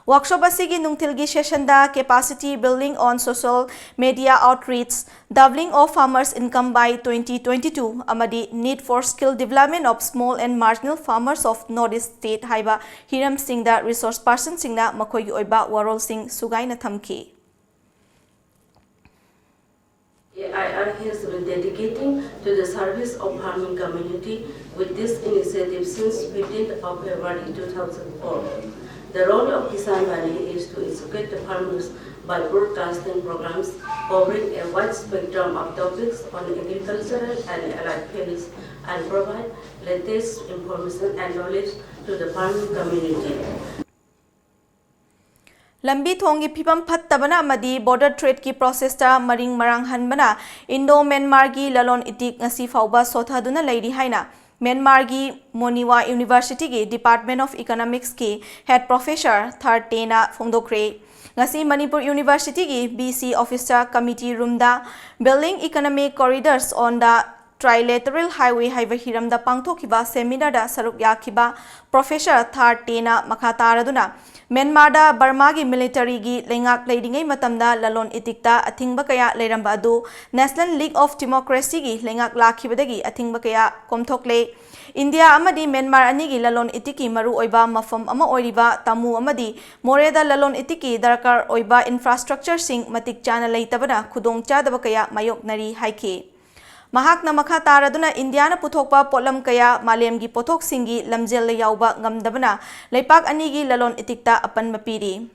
Workshop asigi nungtilgi session da capacity building on social media outreach, doubling of farmers' income by 2022, amadi need for skill development of small and marginal farmers of Northeast State haiba Hiram Singh da resource person singna makoy oiba warol sing sugay na thamki. AIR has been dedicating to the service of farming community with this initiative since 15th of February 2004. The role of Kishan Bani is to educate the farmers by broadcasting programs covering a wide spectrum of topics on agricultural and allied fields and provide latest information and knowledge to the farming community. lambi thongi phibam phattabana amadi border trade ki process ta maring marang hanbana Indo Myanmar gi lalon itik ngasi fauba sothaduna leiri haina Myanmar gi Moniwa University gi Department of Economics ki head professor Thartena Phongdokre ngasi Manipur University gi BC Officer Committee room da building economic corridors on the Trilateral Highway haiba hiramda pangthokiba seminar da saruk yakiba Professor Thartena makataraduna Myanmar da Burma gi military gi lengak leidingai matamda lalon itikta athingba kaya leiramba adu National League of Democracy gi lengak lakhibadagi athingba kaya komthokle India amadi Myanmar ani gi lalon itiki maru oiba mafam ama oiriba tamu amadi moreda lalon itiki darkar oiba infrastructure sing matik chana leitabana khudong chadaba kaya mayok nari haiki Mahakna makha taraduna Indiana puthokpa polam kaya malemgi pothok singi lamjel yauba ngamdabana leipak anigi lalon itikta apan mapiri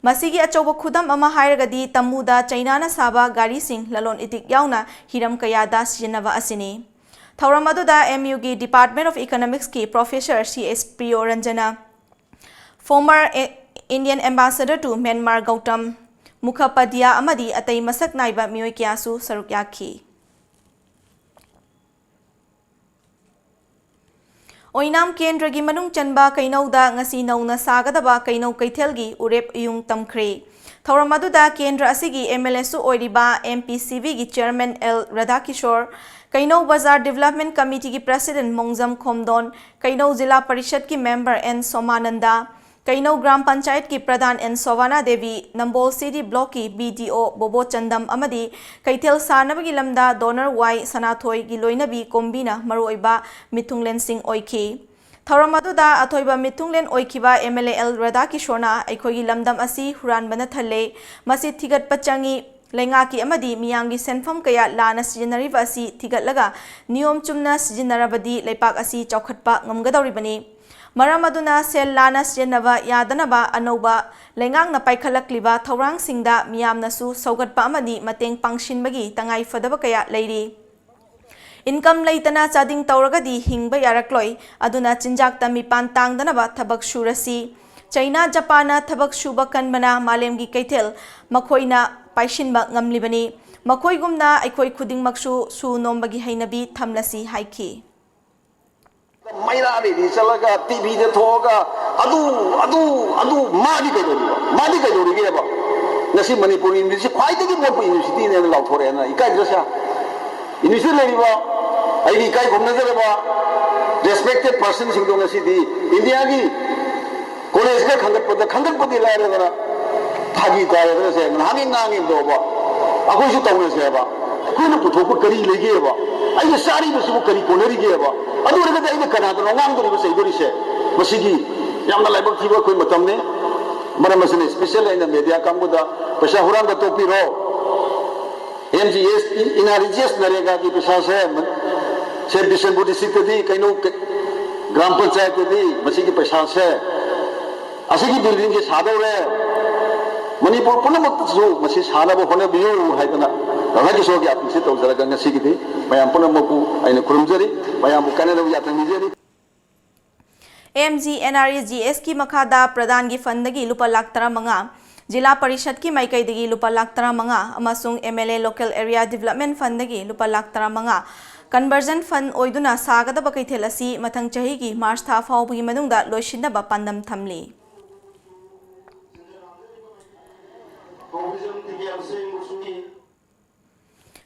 masigi achoba khudam ama hairagadi tamuda China na saba gari sing lalon itik yauna hiram kaya da sinava asini thauram aduda MU gi Department of Economics ki Professor CS Priyoranjana former Indian Ambassador to Myanmar Gautam Mukhopadhyay amadi atai masak naiba mioi kyasu saruk yakhi Oinam Kendra gi manung chanba kainauda ngasi nauna sagadaba kainau kaithel gi urep yung tamkhre thauram aduda Kendra asigi MLA su oiriba MPCV gi Chairman L Radhakishore Kainau Bazar Development Committee ki President Mongjam Khomdon Kainau Jila Parishad ki Member N Somananda Kainau Gram Panchayat ki Pradhan N Sovana Devi Nambol City Block ki BDO Bobo Chandam amadi Kaithel Sanabagi lamda Donor Y Sanathoi gi loinabi kombina maruoiba mithunglen sing oiki thauram aduda athoiba mithunglen oikiba MLA L Radhakishorna aikhogi lamdam asi huranbana thalle masi thigat pachangi Lengaki amadi miyamgi senfam kaya lana sijinariba asi thigatlaga niyom chumna sijinarabadi leipak asi chaukhatpa ngamgadawribani Maram aduna sel lana sijinaba yadanaba anauba lengang na paikhalakliba thaurang singda miyamnasu saugatpa amadi mateng pangshinbagi tangai fadaba kaya leiri Income leitana chading tauragadi hingba yarakloi aduna chinjakta mipan tangdanaba thabak surasi China Japana thabak shuba kanbana malemgi kaithel makhoina paishinba ngamlibani makhoigumna aikoi khudingmaksu su nombagi hainabi thamlasi haiki Maila de chalaga TV de thoga adu madi kaidori ge ba nasi Manipur University khwaidagi mopu university ne lauthore na ikai jasa university le ba ai ikai gomna jare ba respected person sing do nasi di India gi college ka khangat padi la re na thagi ka re se ngangi ngangi do ba akoi su tawne se ba kuno puthok kari lege ba ai sari bisu kari koneri ge ba adu re ga ai kana do ngam do se idori se masigi yamna laibak thiba koi matam ne mara masine special in media kambuda pesa huran da topi ro MGS inarijes narega ki pesa se December district di kaino gram panchayat di masigi pesa se asigi building ke sadau re Manipur punamak su masi sanaba hone biyo haidana ragi so gya pisi to zaraga ngasi gidi mayam punamaku aina kurumjari mayam kanana yatangijeri AMG NREGS की मखादा प्रधान की फंदगी लुपा लाख तरा मंगा जिला परिषद की माइकैदगी लुपा लाख तरा मंगा अमसुंग MLA लोकल एरिया डेवलपमेंट फंदगी लुपा लाख तरा मंगा कन्वर्जन फंड ओइदुना सागदब कैथेल असि मथंग चही की मार्च था फाउबगी मनुंगदा लोइसिनब पांदम थमली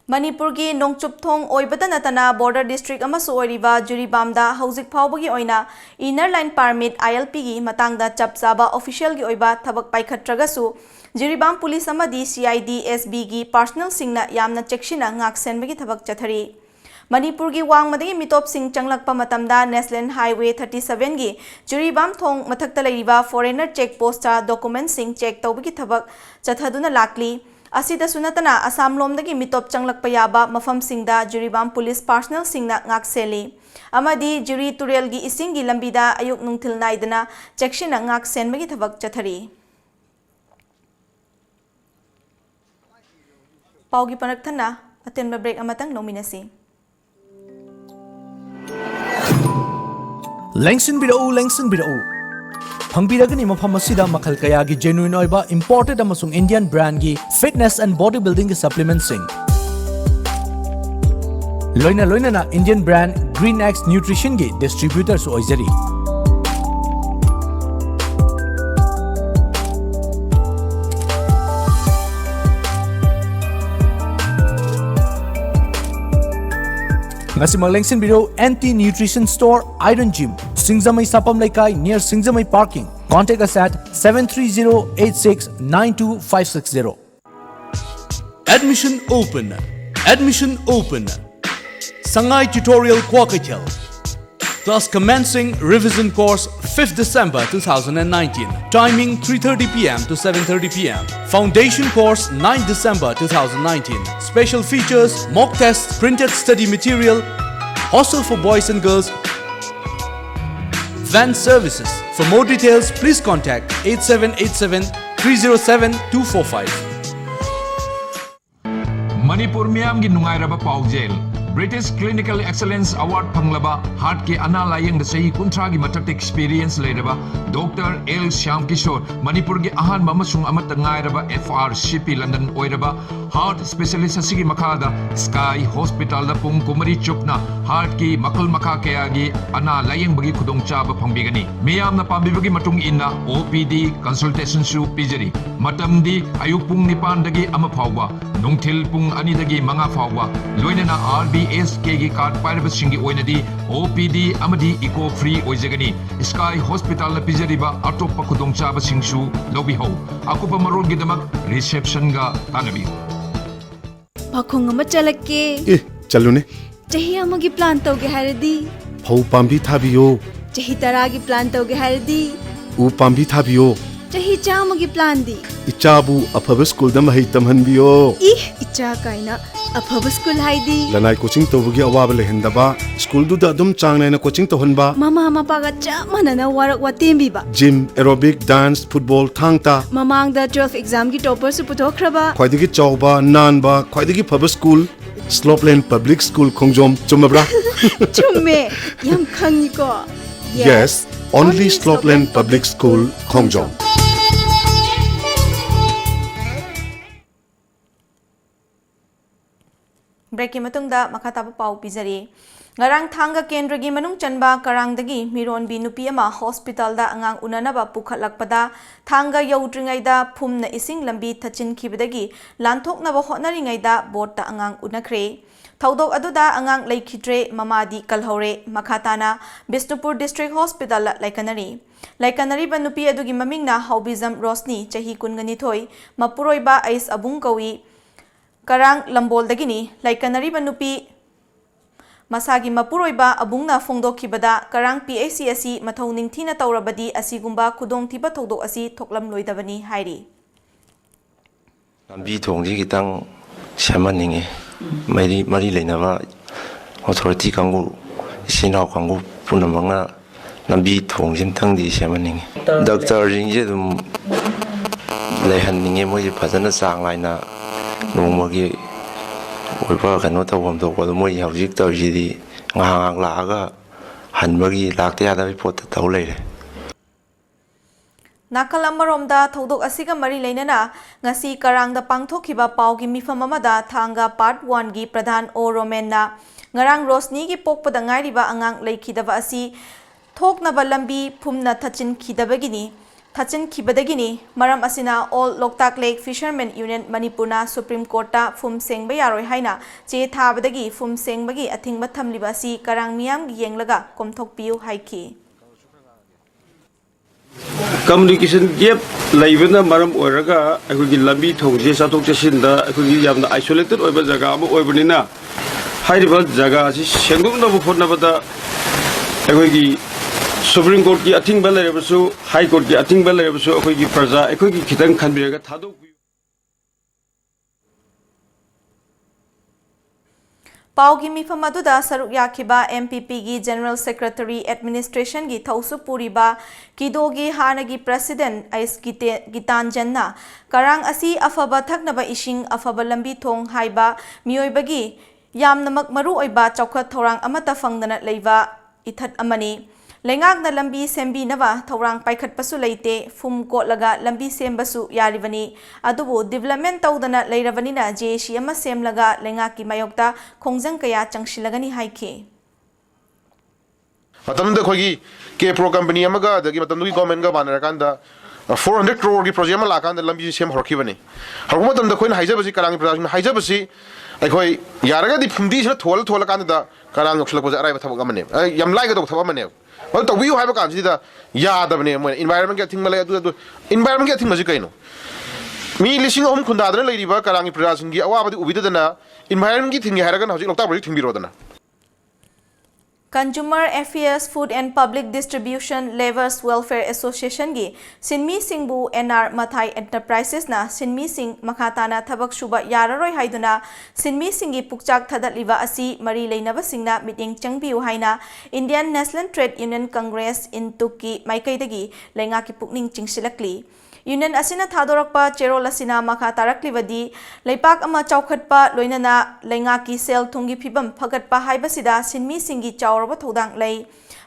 Manipur ki nongchupthong oibada natana border district amasu oiriba Juribamda hauzik phawbagi oina inner line permit ILP gi matangda chapchaba official gi oiba thabak paikhatragasu Juribam police amadi CID SB gi personal singna yamna chekshina ngaksenbagi thabak chathari Manipur gi wangmadagi mitop sing changlakpa matamda National Highway 37 gi Juribam thong mathakta leiriba foreigner check post ta document sing check tawbagi thabak chathaduna lakli Asida sunatana Assam lomdagi mitop changlakpa yaba mafam singda Juribam police personal singna ngakseli amadi juri turel gi isingi lambida ayuk nungthil naidana chekshina ngaksenbagi thabak chathari Paugi panakthana atenba break amatang nominasi Lengsin bidau ꯐꯪꯕꯤꯔꯒꯅꯤ ꯃꯐꯝ ꯑꯁꯤꯗ ꯃꯈꯜ ꯀꯌꯥꯒꯤ genuine ꯑꯣꯏꯕ imported ꯑꯃꯁꯨꯡ Indian brandꯒꯤ fitness and bodybuilding supplementsing loina Indian brand Green X Nutrition gi distributors oizari Ngasimang lengsin biro Anti Nutrition Store Iron Gym Singzamai Sapam Laikai near Singzamai Parking. Contact us at 730-86-92560. Admission open. Admission open. Sangai Tutorial Kwakatel. Class commencing revision course 5th December 2019. Timing 3:30 p.m. to 7:30 p.m. Foundation course 9th December 2019. Special features mock test, printed study material, hostel for boys and girls, van services. For more details, please contact 8787-307-245. Manipur Miyam gi nungairaba paujel. British Clinical Excellence Award Panglaba Heart ke ana layang da sahi kuntra gi matak experience leiraba Dr. L. Shyam Kishore Manipur gi ahan mamasung amat ngairaba FRCP London oiraba Heart Specialist asigi makada Sky Hospital da pung kumari chupna Heart ki makal maka kaya gi ana layang bagi khudong chaba phangbigani miyam na pambibagi matung inna OPD consultation su pijari matamdi ayuk pung nipan dagi ama phawwa nungthil pung ani dagi manga phawwa loinana RBSK gi card pairaba singi oinadi OPD amadi eco free oizagani Sky Hospital na pijariba atoppa khudong chaba singsu lobi ho akupa marol gi damak reception ga tanabi Pakhong ama chalake Chalune chahi amagi plan tawge haradi Phau pambi thabiyo chahi taragi plan tawge haradi U pambi thabiyo chahi chamagi plan di Ichabu afaba school da mahai tamhanbiyo icha kaina afaba school haidi Lanai coaching tobugi awaba lehendaba school du da dum changnai coaching tohonba mama paga chamana na warak watembi ba gym aerobic dance football thangta mamang da 12 exam gi topper su putokhraba khwaidagi chawba nanba khwaidagi phaba school Slopeland Public School Khongjom chumabra chumme yam khangi ko Yes only Slopeland Public School Khongjom Break ki matungda makataba pau pizari ngarang thanga kendra gi manung chanba karangdagi miron bi nupi ama hospital da angang unanaba pukhatlakpada thanga yaudringai da phumna ising lambi thachin khibadagi lanthoknaba hotnaringai da board ta angang unakre Thaudok aduda angang laikhitre mamadi kalhore makhatana Bisnupur District Hospital laikanari ba nupi adugi mamingna Haubizam Rosni chahi kungani thoi mapuroiba ais abung kawi Karang lambol dagini laikanari ba nupi masagi mapuroiba abungna phongdokhibada karang PAC asi mathau ningthina tawrabadi asigumba khudong thiba thodok asi thoklam loidabani hairi Lambi thongji kitang semaninge mari leinaba authority kangu sinau kangu punamanga lambi thongjim thangdi semaninge doctor ringje dum leihanninge moi phajana sang laina nongmagi oiba kano tawam to ko moi hawjik tawjidi ngang laaga hanbagi lakte yada report taw leire Nakalammaromda thodok asiga mari leinana ngasi karangda pangthokhiba paugi mifam amada thanga part 1 gi pradhan o romenna ngarang rosni gi pokpada ngairiba angang leikhidaba asi thoknaba lambi phumna thachin khibadagini maram asina all Loktak Lake Fishermen Union Manipurna Supreme Court ta phum sengba yaroi haina che thabadagi phum sengbagi athingba thamliba asi karang miyam gi yenglaga komthokpiu haiki Communication gap laibana maram oiraga akhoi lambi thongje satok chasinda akhoi yamna isolated oiba jaga ama oibanina hairiba jaga asi sengdumna bu phonna bada akhoi Supreme Court ki athing ba laibasu High Court ki athing ba laibasu akhoi praja akhoi khitang khanbiraga thadok Paugi mifam aduda saruk yakhiba MPP gi General Secretary Administration gi thausu puriba kidogi hanagi President Ais Gitanjanna karang asi afaba thaknaba ising afaba lambi thong haiba miyoibagi yamnamak maru oiba chawkhat thorang amata fangdana leiba ithat amani Lengakna lambi sembinaba thorang paikhatpasu leite fum kotlaga lambi sembasu yaribani adubu development tawdana leirabanina JC ama semlaga lengaki mayokta khongjang kaya changsilagani haike matamda khogi ke pro company amaga dagi matamdu government ga banarkanda 400 crore ki project ma lakanda lambi sem horkhibani haruma tamda khoina haijabasi karang project haijabasi akhoi yaraga di phumdi sina thol kanda da karang nokslak baza arai bathabak amane yam laiga dok thaba amane well to we have a country that yadabane mo environment getting malay adu environment getting maji kaino mi lising hom khunda adana leiriba karangi project gi awabadi ubidana environment gi thingi haragan hojik lokta project thingbirodana Consumer Affairs Food and Public Distribution Laborers Welfare Association gi Sinmi Singbu NR Mathai Enterprises na Sinmi Sing makhatana thabak suba yararoi haiduna Sinmi Singi pukchak thadatliba asi mari leinaba singna meeting changbiu haina Indian National Trade Union Congress in Tukki maikaidagi lenga ki pukning chingsilakli Union asina thadorakpa cherol asina makha tarakliwadi leipak ama chaukhatpa loinana lengaki sel thungi phibam phagatpa haibasida sinmi singi chauraba thodang lei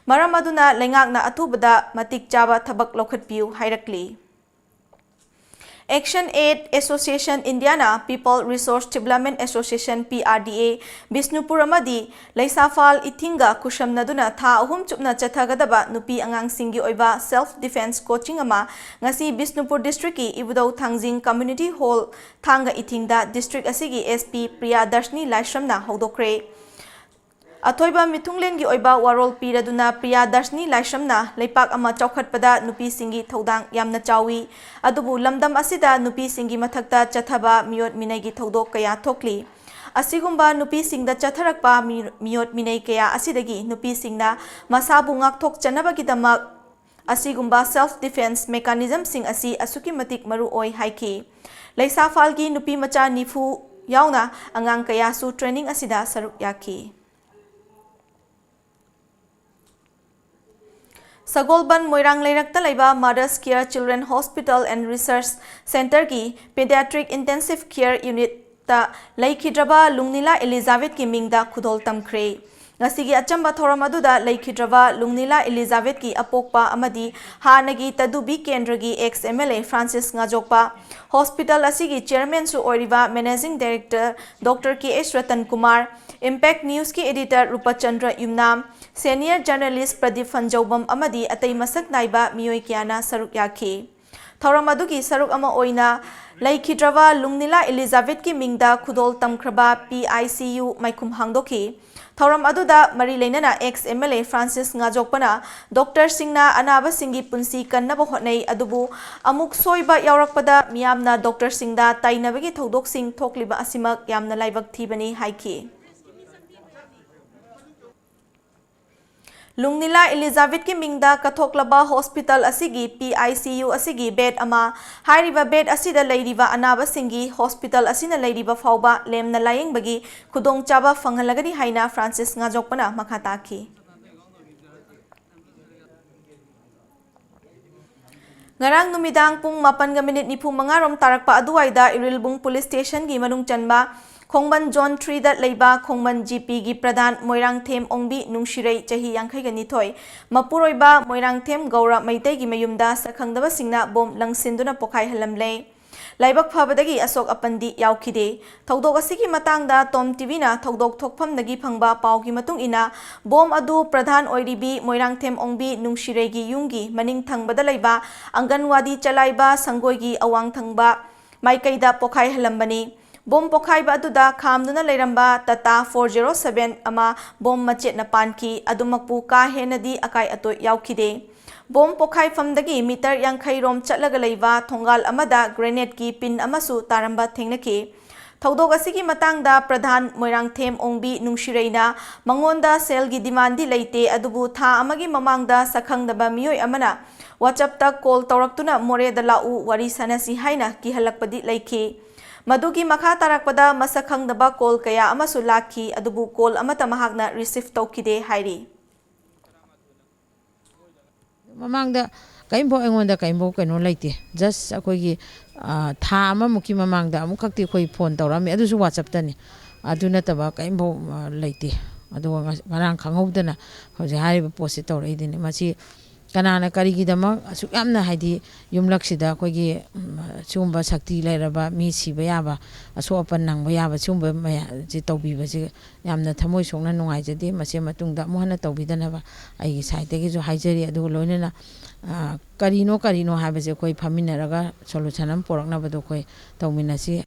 maram aduna lengakna athubada matik chaba thabak lokhatpiu hairakli Action Aid Association Indiana People Resource Development Association PRDA Bisnupur amadi Laisafal Ithinga Kushamnaduna tha ahum chupna chathagadaba nupi angang singi oiba self defense coaching ama ngasi Bisnupur district ki ibudau thangjing community hall thanga ithingda district asigi SP Priya Darshni Laishramna hodokre Athoiba mithunglen gi oiba warol piraduna Priya Darshni Laishramna leipak ama chaukhatpada nupi singi thodang yamna chawi adubu lamdam asida nupi singi mathakta chathaba miyot minai gi thodok kaya thokli asigumba nupi singda chatharakpa miyot minai kaya asidagi nupi singna masabu ngakthok chanaba gi damak asigumba self defense mechanism sing asi asuki matik maru oi haiki leisafal gi nupi macha nifu yauna angang kaya su training asida saruk yaki Sagolban Moirang Leirakta Laiba Mothers Care Children Hospital and Research Center ki Pediatric Intensive Care Unit ta Laikhidraba Lungnila Elizabeth ki mingda khudol tamkhre ngasigi achamba thoram aduda Laikhidraba Lungnila Elizabeth ki apokpa amadi hanagi tadubi kendragi ex MLA Francis Ngajokpa Hospital asigi chairman su oiriba Managing Director Dr. K.H. Ratan Kumar Impact News ki editor Rupachandra Yumnam Senior Journalist Pradeep Fanjaubam amadi atai masak naiba miyoi kiana saruk yaki thoram adugi saruk ama oina Laikhidraba Lungnila Elizabeth ki mingda khudol tamkhraba PICU maikum hangdoki thoram aduda mari leinana ex MLA Francis Ngajokpana Dr. Singna anaba singi punsi kannaba hotnei adubu amuk soiba yaurakpada miyamna Dr. Singda tainabagi thodok sing thokliba asimak yamna laibak thibani haiki Lungnila Elizabeth ki mingda kathoklaba hospital asigi PICU asigi bed ama hairiba bed asida leiriba anaba singi hospital asina leiriba fauba lemna layeng bagi khudong chaba fanghalagani haina Francis Ngajokpana makhataki Ngarang numidang pung 8:45 rom tarakpa aduwaida Irilbung Police Station gi manung chanba Khongban Zone 3 that leiba Khongban GP gi Pradhan Moirang Them Ongbi Nungshirei chahi yangkhai gani thoi mapuroiba Moirang Them Gaura Maitai gi mayumda sakhangdaba singna bom langsinduna pokhai halamle laibak phabadagi Asok Apandi yaukhide thodok asigi matangda TOMTV na thodok thokpham nagi phangba pau gi matung ina bom adu Pradhan oiribi Moirang Them Ongbi Nungshirei gi yungi maning thangbada leiba Anganwadi chalaiba Sangoi gi awang thangba maikaida pokhai halambani Bom pokhai ba aduda khamduna leiramba Tata 407 ama bom machet na panki adumakpu ka henadi akai atoi yaukhide bom pokhai famdagi meter yangkhai rom chatlaga leiba thongal amada grenade ki pin amasu taramba thengnaki thodok asigi matangda Pradhan Moirang Them Ongbi Nungsireina mangonda sel gi demand di leite adubu tha amagi mamangda sakhangdaba miyoi amana WhatsApp ta call tawraktuna more da lau wari sanasi haina ki halakpadi leiki Madugi makha tarakpada masakhangdaba call kaya amasu lakhi adubu call amata mahakna receive tawkide hairi Mamangda kaimbo engonda kaimbo kano leite just akogi tha ama muki mamangda amukhakti khoi phone tawrami adusu WhatsApp tani aduna taba kaimbo leite ꯑꯗꯨꯒ ꯉꯔꯥꯡ ꯈꯪꯍꯧꯗꯅ ꯍꯧꯖꯤꯛ ꯍꯥꯏꯔꯤꯕ ꯄꯣꯠꯁꯤ ꯇꯧꯔꯛꯏꯗꯨꯅꯤ ꯃꯁꯤ ꯀꯅꯥꯅ ꯀꯔꯤꯒꯤꯗꯃꯛ ꯑꯁꯨꯛ ꯌꯥꯝꯅ ꯍꯥꯏꯗꯤ ꯌꯨꯝꯂꯛꯁꯤꯗ ꯑꯩꯈꯣꯏꯒꯤ ꯁꯤꯒꯨꯝꯕ ꯁꯛꯇꯤ ꯂꯩꯔꯕ ꯃꯤ ꯁꯤꯕ ꯌꯥꯕ ꯑꯁꯣꯛ ꯑꯄꯟ ꯅꯪꯕ ꯌꯥꯕ ꯁꯤꯒꯨꯝꯕ ꯃꯌꯥꯝꯁꯤ ꯇꯧꯕꯤꯕꯁꯤ ꯌꯥꯝꯅ ꯊꯃꯣꯏ ꯁꯣꯛꯅ ꯅꯨꯡꯉꯥꯏꯖꯗꯦ ꯃꯁꯤ ꯃꯇꯨꯡꯗ ꯑꯃꯨꯛ ꯍꯟꯅ ꯇꯧꯕꯤꯗꯅꯕ ꯑꯩꯒꯤ ꯁꯥꯏꯠꯇꯒꯤꯁꯨ ꯍꯥꯏꯖꯔꯤ ꯑꯗꯨꯒ ꯂꯣꯏꯅꯅ ꯀꯔꯤꯅꯣ ꯍꯥꯏꯕꯁꯦ ꯑꯩꯈꯣꯏ ꯐꯝꯃꯤꯟꯅꯔꯒ ꯁꯣꯂꯨꯁꯟ ꯑꯃ ꯄꯨꯔꯛꯅꯕꯗꯣ ꯑꯩꯈꯣই ꯇꯧꯃꯤꯟꯅꯁꯤ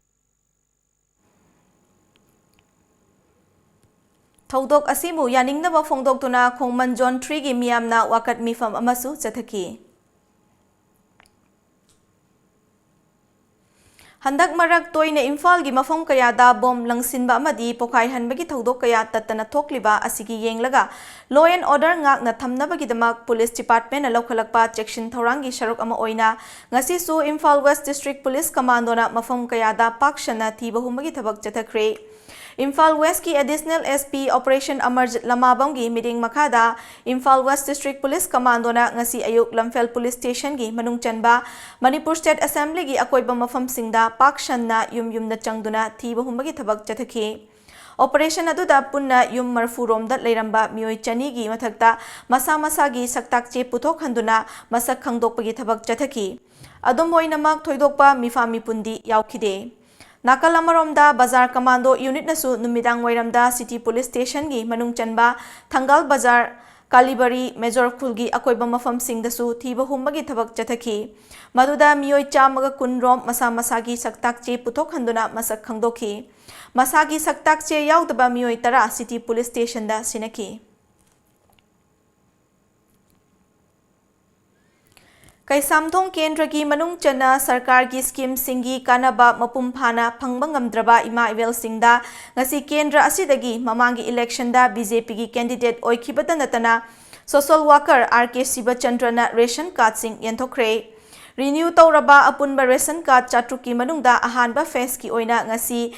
ꯊꯧꯗꯣꯛ ꯑꯁꯤꯕꯨ ꯌꯥꯅꯤꯡꯗꯕ ꯐꯣꯡꯗꯣꯛꯇꯨꯅ ꯈꯣꯡꯃꯟ ꯖꯣꯟ 3ꯒꯤ ꯃꯤꯌꯥꯝꯅ ꯋꯥꯀꯠ ꯃꯤꯐꯝ ꯑꯃꯁꯨ ꯆꯠꯊꯈꯤ ꯍꯟꯗꯛ ꯃꯔꯛ ꯇꯣꯏꯅ ꯏꯝꯐꯥꯜꯒꯤ ꯃꯐꯝ ꯀꯌꯥꯗ ꯕꯣꯝ ꯂꯪꯁꯤꯟꯕ ꯑꯃꯗꯤ ꯄꯣꯈꯥꯏꯍꯟꯕꯒꯤ ꯊꯧꯗꯣꯛ ꯀꯌꯥ ꯇꯠꯇꯅ ꯊꯣꯛꯂꯤꯕ ꯑꯁꯤꯒꯤ ꯌꯦꯡꯂꯒ ꯂꯣ ꯑꯦꯟ ꯑꯣꯔꯗꯔ ꯉꯥꯛꯅ ꯊꯝꯅꯕꯒꯤꯗꯃꯛ ꯄꯨꯂꯤꯁ ꯗꯤꯄꯥꯔꯠꯃꯦꯟꯠꯅ ꯂꯧꯈꯠꯂꯛꯄ ꯆꯦꯛꯁꯤꯟ ꯊꯧꯔꯥꯡꯒꯤ ꯁꯔꯨꯛ ꯑꯃ ꯑꯣꯏꯅ ꯉꯁꯤꯁꯨ ꯏꯝꯐꯥꯜ ꯋꯦꯁꯠ ꯗꯤꯁꯇ꯭ꯔꯤꯛꯠ ꯄꯨꯂꯤꯁ ꯀꯃꯥꯟꯗꯣꯅ ꯃꯐꯝ ꯀꯌꯥꯗ ꯄꯥꯛ ꯁꯟꯅ ꯊꯤꯕ ꯍꯨꯝꯕꯒꯤ ꯊꯕꯛ ꯆꯠꯊꯈ꯭ꯔꯦ Imphal West ki Additional SP Operation Amarjit Lamabam gi meeting makada Imphal West District Police Commando na ngasi ayuk Lamphel Police Station gi manung chanba Manipur State Assembly gi akoiba mafam singda pakshan na yum na changduna thiba humbagi thabak chathaki Operation aduda punna yum marfurom dat leiramba mioi chani gi mathakta masa gi saktak che puthok handuna masak khangdokpagi thabak chathaki adum oinamak thoidokpa mifami pundi yaukide Nakal amaromda Bazar Commando Unit nasu numidang wairamda City Police Station gi manung chanba Thangal Bazar Kalibari Major Khulgi akoiba mafam singdasu thiba humbagi thabak chathaki Maduda mioi chamaga kunrom masa gi saktak che puthok handuna masak khangdoki Masagi saktak che yaudaba mioi tara City Police Station da sinaki Kaisamthong Kendra ki manung chana sarkar ki scheme singi kanaba mapum phana phangba ngamdraba ima ivel singda ngasi kendra asidagi mamangi election da BJP ki candidate oikhibata natana social worker RK Siba Chandrana ration card sing yenthokre renew tawraba apunba ration card chatruki manungda ahanba phase ki oina ngasi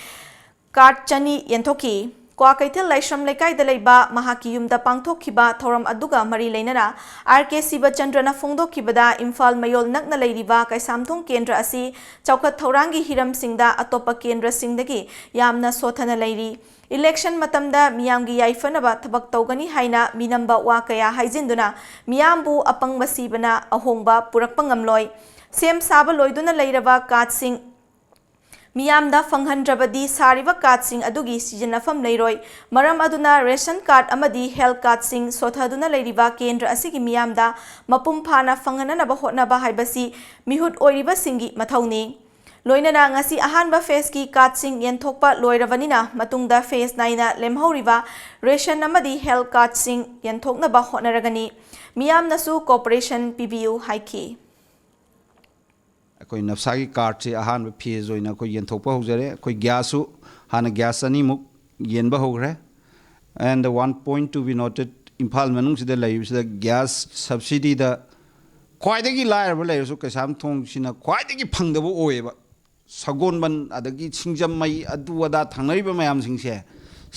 card chani yenthoki Kwa Kaithil Laishram Lekai Dalaiba Mahaki Yumda Pangthokhiba Thoram Aduga Mari Leinana RK Siba Chandrana Phongdokhibada Imphal Mayol Nakna Leiriba Kaisamthong Kendra asi Chaukat Thaurangi Hiram Singda Atopa Kendra Singdagi Yamna Sothana Leiri Election matamda miyamgi yaifanaba thabak tawgani haina minamba wa kaya haijinduna miyambu apangba sibana ahongba purakpa ngamloi sem saba loiduna leiraba card sing Miyamda fanghandrabadi sariba card sing adugi sijanafam leiroi maram aduna ration card amadi health card sing sothaduna leiriba kendra asigi miyamda mapum phana fanghananaba hotnaba haibasi mihut oiriba singi mathauni loinana ngasi ahanba phase ki card sing yenthokpa loiravanina matungda phase 9 na lemhoriba ration amadi health card sing yenthoknaba hotnaragani miyamnasu cooperation PBU haiki कोई नफसागी card से Ahaan phase होइना कोई यंथोप होजरे कोई गैसु हाना gas अनि मुक येनबा होग्रे and 1 point to be noted Imphal मनुंग सिदा लाइबसिदा गैस सब्सिडी दा ख्वाइदगी लायरब लायरसु कैसाम थोंग सिना ख्वाइदगी फंगदबो ओएबा सगोनबन अदगी सिंगजम मई अदु अदा थांगरिबा मयाम सिंगसे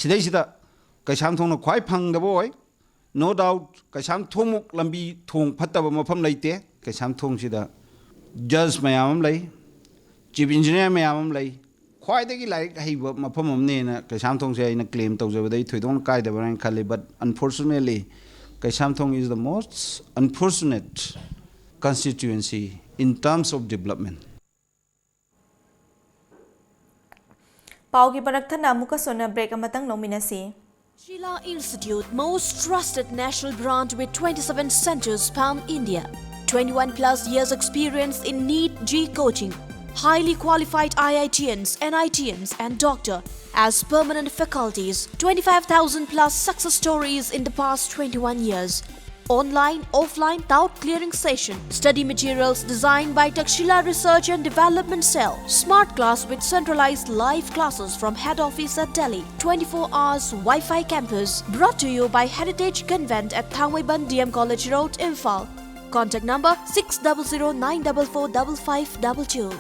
सिदै सिदा कैसाम थोंग ख्वाइ फंगदबो ओय नो डाउट कैसाम थोंमुक लंबी थोंग फत्तबा मफम लैते कैसाम थोंग सिदा Judge mayam lay, chief engineer mayam lay, quite a like he mapum name, Kashamtong say in a claim to the day to don't guide the Baran Kali, but unfortunately, Kashamtong is the most unfortunate constituency in terms of development. Paugi Baraktana Mukasona break a matang nominasi. Sheila Institute, most trusted national brand with 27 centers pan India. 21 plus years experience in NEET G coaching, highly qualified IITians, NITians and doctor as permanent faculties, 25,000 plus success stories in the past 21 years. Online, offline, doubt clearing session, study materials designed by Takshila Research and Development Cell, smart class with centralized live classes from head office at Delhi, 24 hours Wi-Fi campus, brought to you by Heritage Convent at Thangwaiban DM College Road, Imphal. Contact number 6009445552.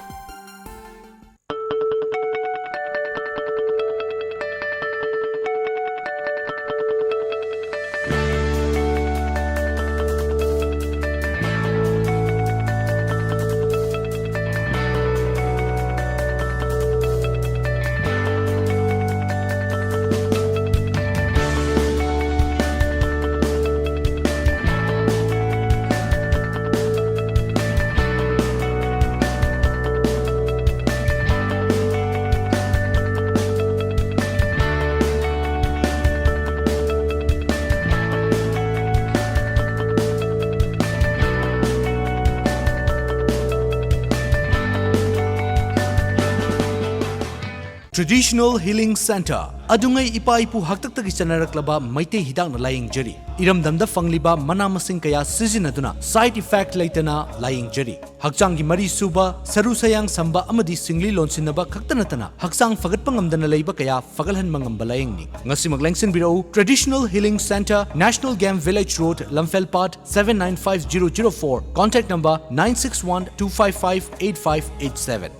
Traditional Healing Center Adungai ipa ipu haktaktagi chanaraklaba maite hidakna layingjari iramdamda fangliba mana masing kaya sizinaduna side effect laitana layingjari hakchanggi mari suba saru sayang samba amadi singli lonsinaba khaktanatana hakchang fagatpa ngamdana leiba kaya fagalhan mangamba layingni ngasi maglengsin birau Traditional Healing Center National Game Village Road Lamfelpat 795004 contact number 9612558587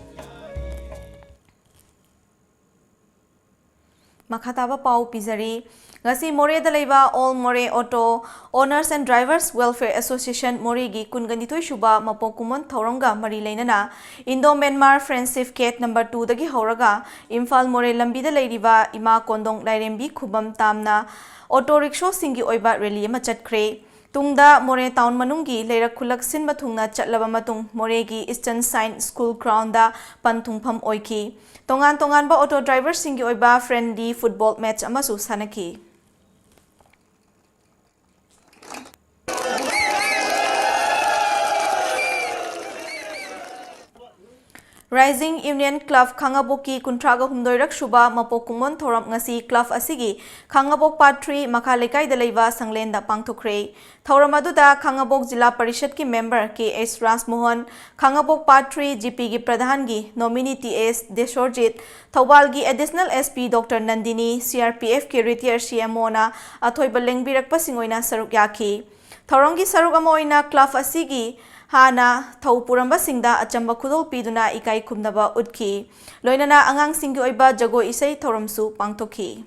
Makhataba Pau Pizari, Ngasi More the Leva, All More Auto, Owners and Drivers Welfare Association Morigi Kunganito Shuba, Mapokumon Toronga, Marilanana, Indo Myanmar Friendship Kate number 2 the Gihoraga, Imphal More Lambi the Ladiva, Ima Kondong Lairembi Kubam Tamna, Auto Rickshaw Singi Oiba Reli Machat Cray. Tungda More Town Manungi, Lera Kulaksin Matungna Chatlabamatung, Moregi Eastern Sign School Ground da Pantungpam Oiki. Tongan ba auto driver singi oiba friendly football match amasu sanaki. Rising Union Club Khangaboki Kuntraga Humdoirak Shuba Mapokumon Thoram Ngasi Club Asigi Khangabok Part 3 Makhalekai Dalaiva Sanglenda Pangthokre Thoramaduda Khangabok Jila Parishad ki member K.S. Rasmohan Khangabok Part 3 GP gi Pradhan gi nominee T.S. Deshorjit Thawal gi Additional SP Dr. Nandini CRPF ki retired CMO na Athoiba Lengbirakpa Singoina Saruk Yaki Thorongi Saruk Amoina Club Asigi Hana Thau Puramba Singda Achamba Kudol Piduna Ikai Kumnaba Udki Loinana Angang Singi Oiba Jago Isai Thoramsu Pangtoki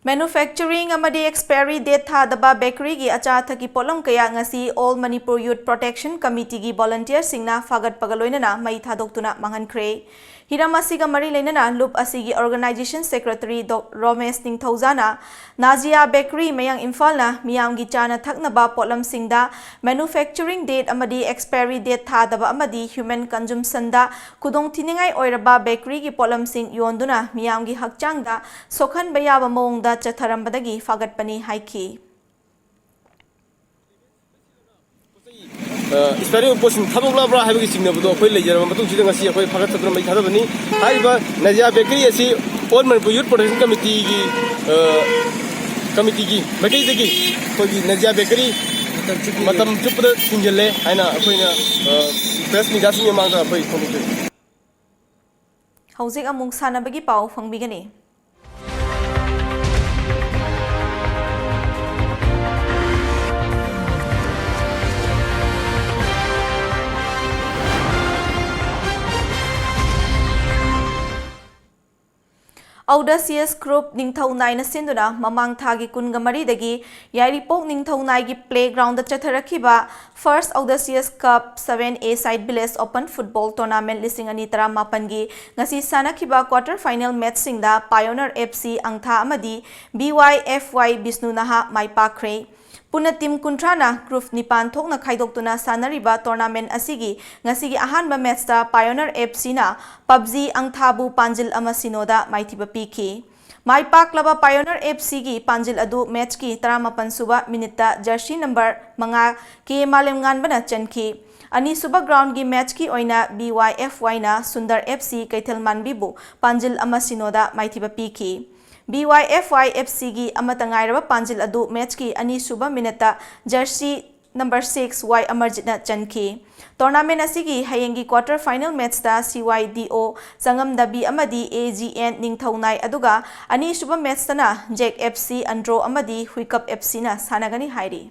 Manufacturing amadi expiry date thadaba bakery gi acha thaki polam kaya ngasi All Manipur Youth Protection Committee gi volunteer singna fagat pagaloinana mai thadoktuna mangankhre Hiramasiga mari leinana loop asigi organization secretary Romesh Ningthaujana Nazia Bakery mayang Imphal na miyam gi chana thaknaba polam singda manufacturing date amadi expiry date thadaba amadi human consumption da kudong thiningai oiraba bakery gi polam sing yonduna miyam gi hakchang da sokhan bayaba mong da chatharambadagi fagatpani haiki Especially person Tabula having a signal of the Pilla, Matu see a Pagat of the Hadabani, Haiba, Nazia Bakery, All Manipur Youth Protection Committee, Makitiki, for the Nazia Bakery, Matam Jupiter, Sinjale, Aina, press me that's in your mouth. Housing among Sanabagi Pau from beginning. Audacious Group Ningthau Nai na sinduna mamang thagi kungamari dagi Yairipok Ningthau Nai gi playground da chatharakiba First Audacious Cup 7A Side Village Open Football Tournament lising anitara mapangi ngasi sanakiba quarter final match singda Pioneer FC Angtha amadi BYFY Bisnu Naha Maipakre Puna team kuntrana group nipan thokna khaidoktuna sanariba tournament asigi ngasigi ahanba match da Pioneer FC na PUBG Angthabu Panjil amasinoda maithiba piki mai paklaba Pioneer FC gi Panjil adu match ki 38 suba minute da jersey number 5 ke malem ngan bana chanki ani suba ground gi match ki oina BYFY na Sundar FC Kaithal Manbibu Panjil amasinoda maithiba piki BYFY FC gi amatangairaba Panjil adu match ki ani suba minute jersey number 6 Y Amarjitna chanki tournament asigi hayengi quarter final match da CYDO Sangam Dabi amadi AGN Ningthaunai aduga ani suba match tana Jack FC Andro amadi Huikup FC na sanagani hairi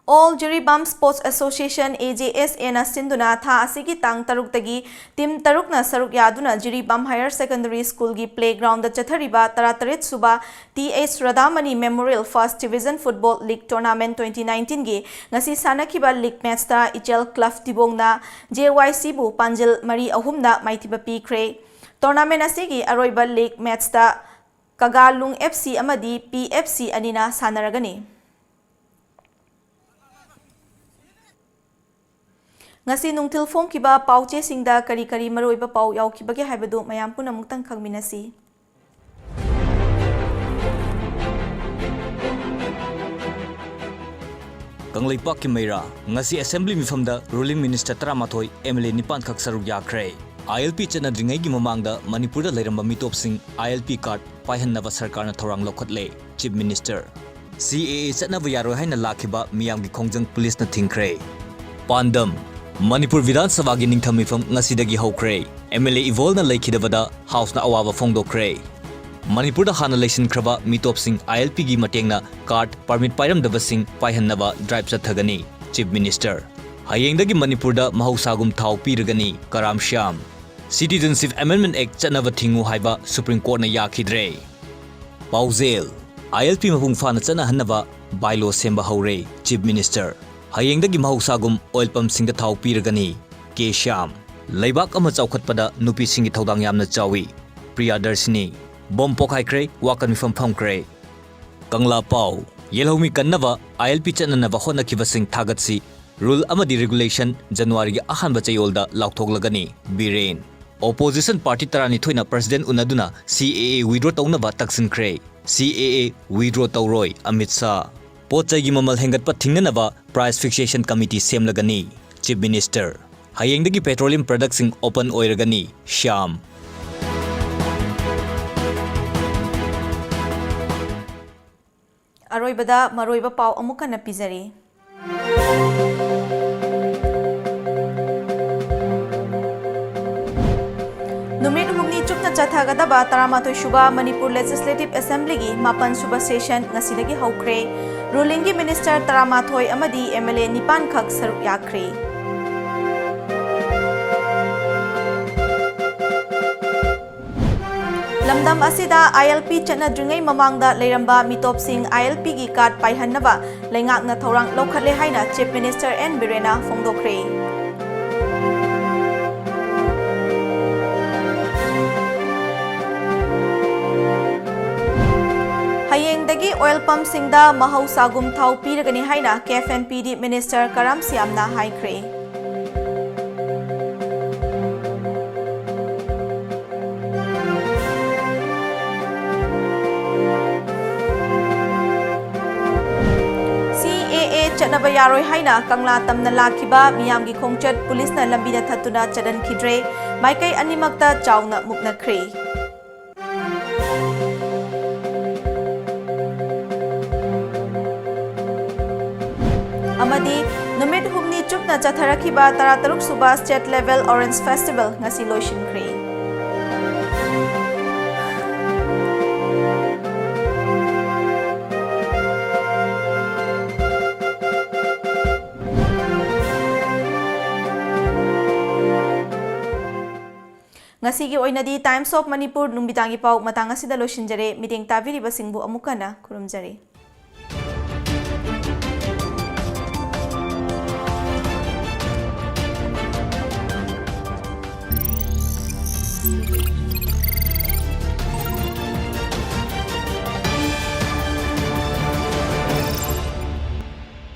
All Jiribam Sports Association AJSA na sinduna tha asigi tang taruk tagi team taruk na saruk yaduna Jiribam Higher Secondary School gi playground da chathariba 38 suba TH Radhamani Memorial First Division Football League Tournament 2019 gi ngasi sanakiba league match da Ichel Club Tibong na JYC bu Panjil Mari ahumda maithiba pikre tournament asigi aroiba league match da Kagalung FC amadi PFC anina sanaragani ngasi nungtil phone kiba pauche singda kari kari maroiba pau yaukibage haibadu mayam puna mutang khangminasi Kanglaipak ki Meira, ngasi Assembly mifamda Ruling Minister Taramathoy MLA Nipan khak saruk yakre. ILP chanadringai gi mamangda Manipur da leiramba mitop sing ILP card paihanaba sarkar na thorang lokhatle. Chief Minister CAA chanaba yaroi haina lakhiba miyam gi khongjang police na thingkre. Pandam Manipur Vidhan Sabha gi ningtham mifam ngasidagi hokre. MLA Evol na laikhidabada House na awawa fongdokre. Manipur da hana lesin kraba mitop sing ILP gi matengna card permit pairam daba sing paihannaba drive chathagani. Chief Minister Hayengdagi Manipur da mahusagum thau piragani Karam Shyam. Citizenship Amendment Act chanaba thingu haiba Supreme Court na yakhidre. Pauzel ILP mapung fana chana hannaba bylaw semba haure. Chief Minister Hayengdagi mahusagum oil pump sing da thau piragani K Shyam. Laibak ama chaukhatpada nupi singi thodang yamna chawi. Priyadarshini Bom Pokhaikre Wakan Mifam Phamkre. Kangla Pau Yelhomi Kannava ILP chananaba honakiba sing thagatsi Rule amadi regulation January ahanba chayolda laukhthoglagani. Biren Opposition Party tarani thoina President unaduna CAA withdraw tawnaba taksinkhre. CAA withdraw tawroi Amit Shah. Pochai gi mamal hengatpa thingnanaba Price Fixation Committee semlagani. Chief Minister Hayengdagi petroleum products sing open oiragani. Shyam Aroibada maroiba pau amuka na pizari. Numit humni chukna chathagadaba Taramathoy Suba Manipur Legislative Assembly gi Mapan Suba Session ngasidagi hokre. Ruling gi Minister Taramathoy amadi MLA Nipan khak saruk yakre. Lamdam asida ILP chanadringai mamangda leiramba mitop sing ILP gi card paihannaba leingakna thorang lokhatle haina Chief Minister N Birena fongdokre. Hayengdagi oil pump singda mahausagum thau piragani haina KFNPD Minister Karam Siamna haikre. Chanaba yaroi haina Kangla tamna lakhiba miyamgi khongchat police na lambina thatuna chadan khidre maikai animakta chauna mukna khre. Amadi numit humni chukna chatharakhiba tarataruk suba state level Orange Festival ngasi loishin khre. Ngasigi oinadi Times of Manipur numbitangi pau matang asida loishinjare meeting tabiriba singbu amukana kurumjare.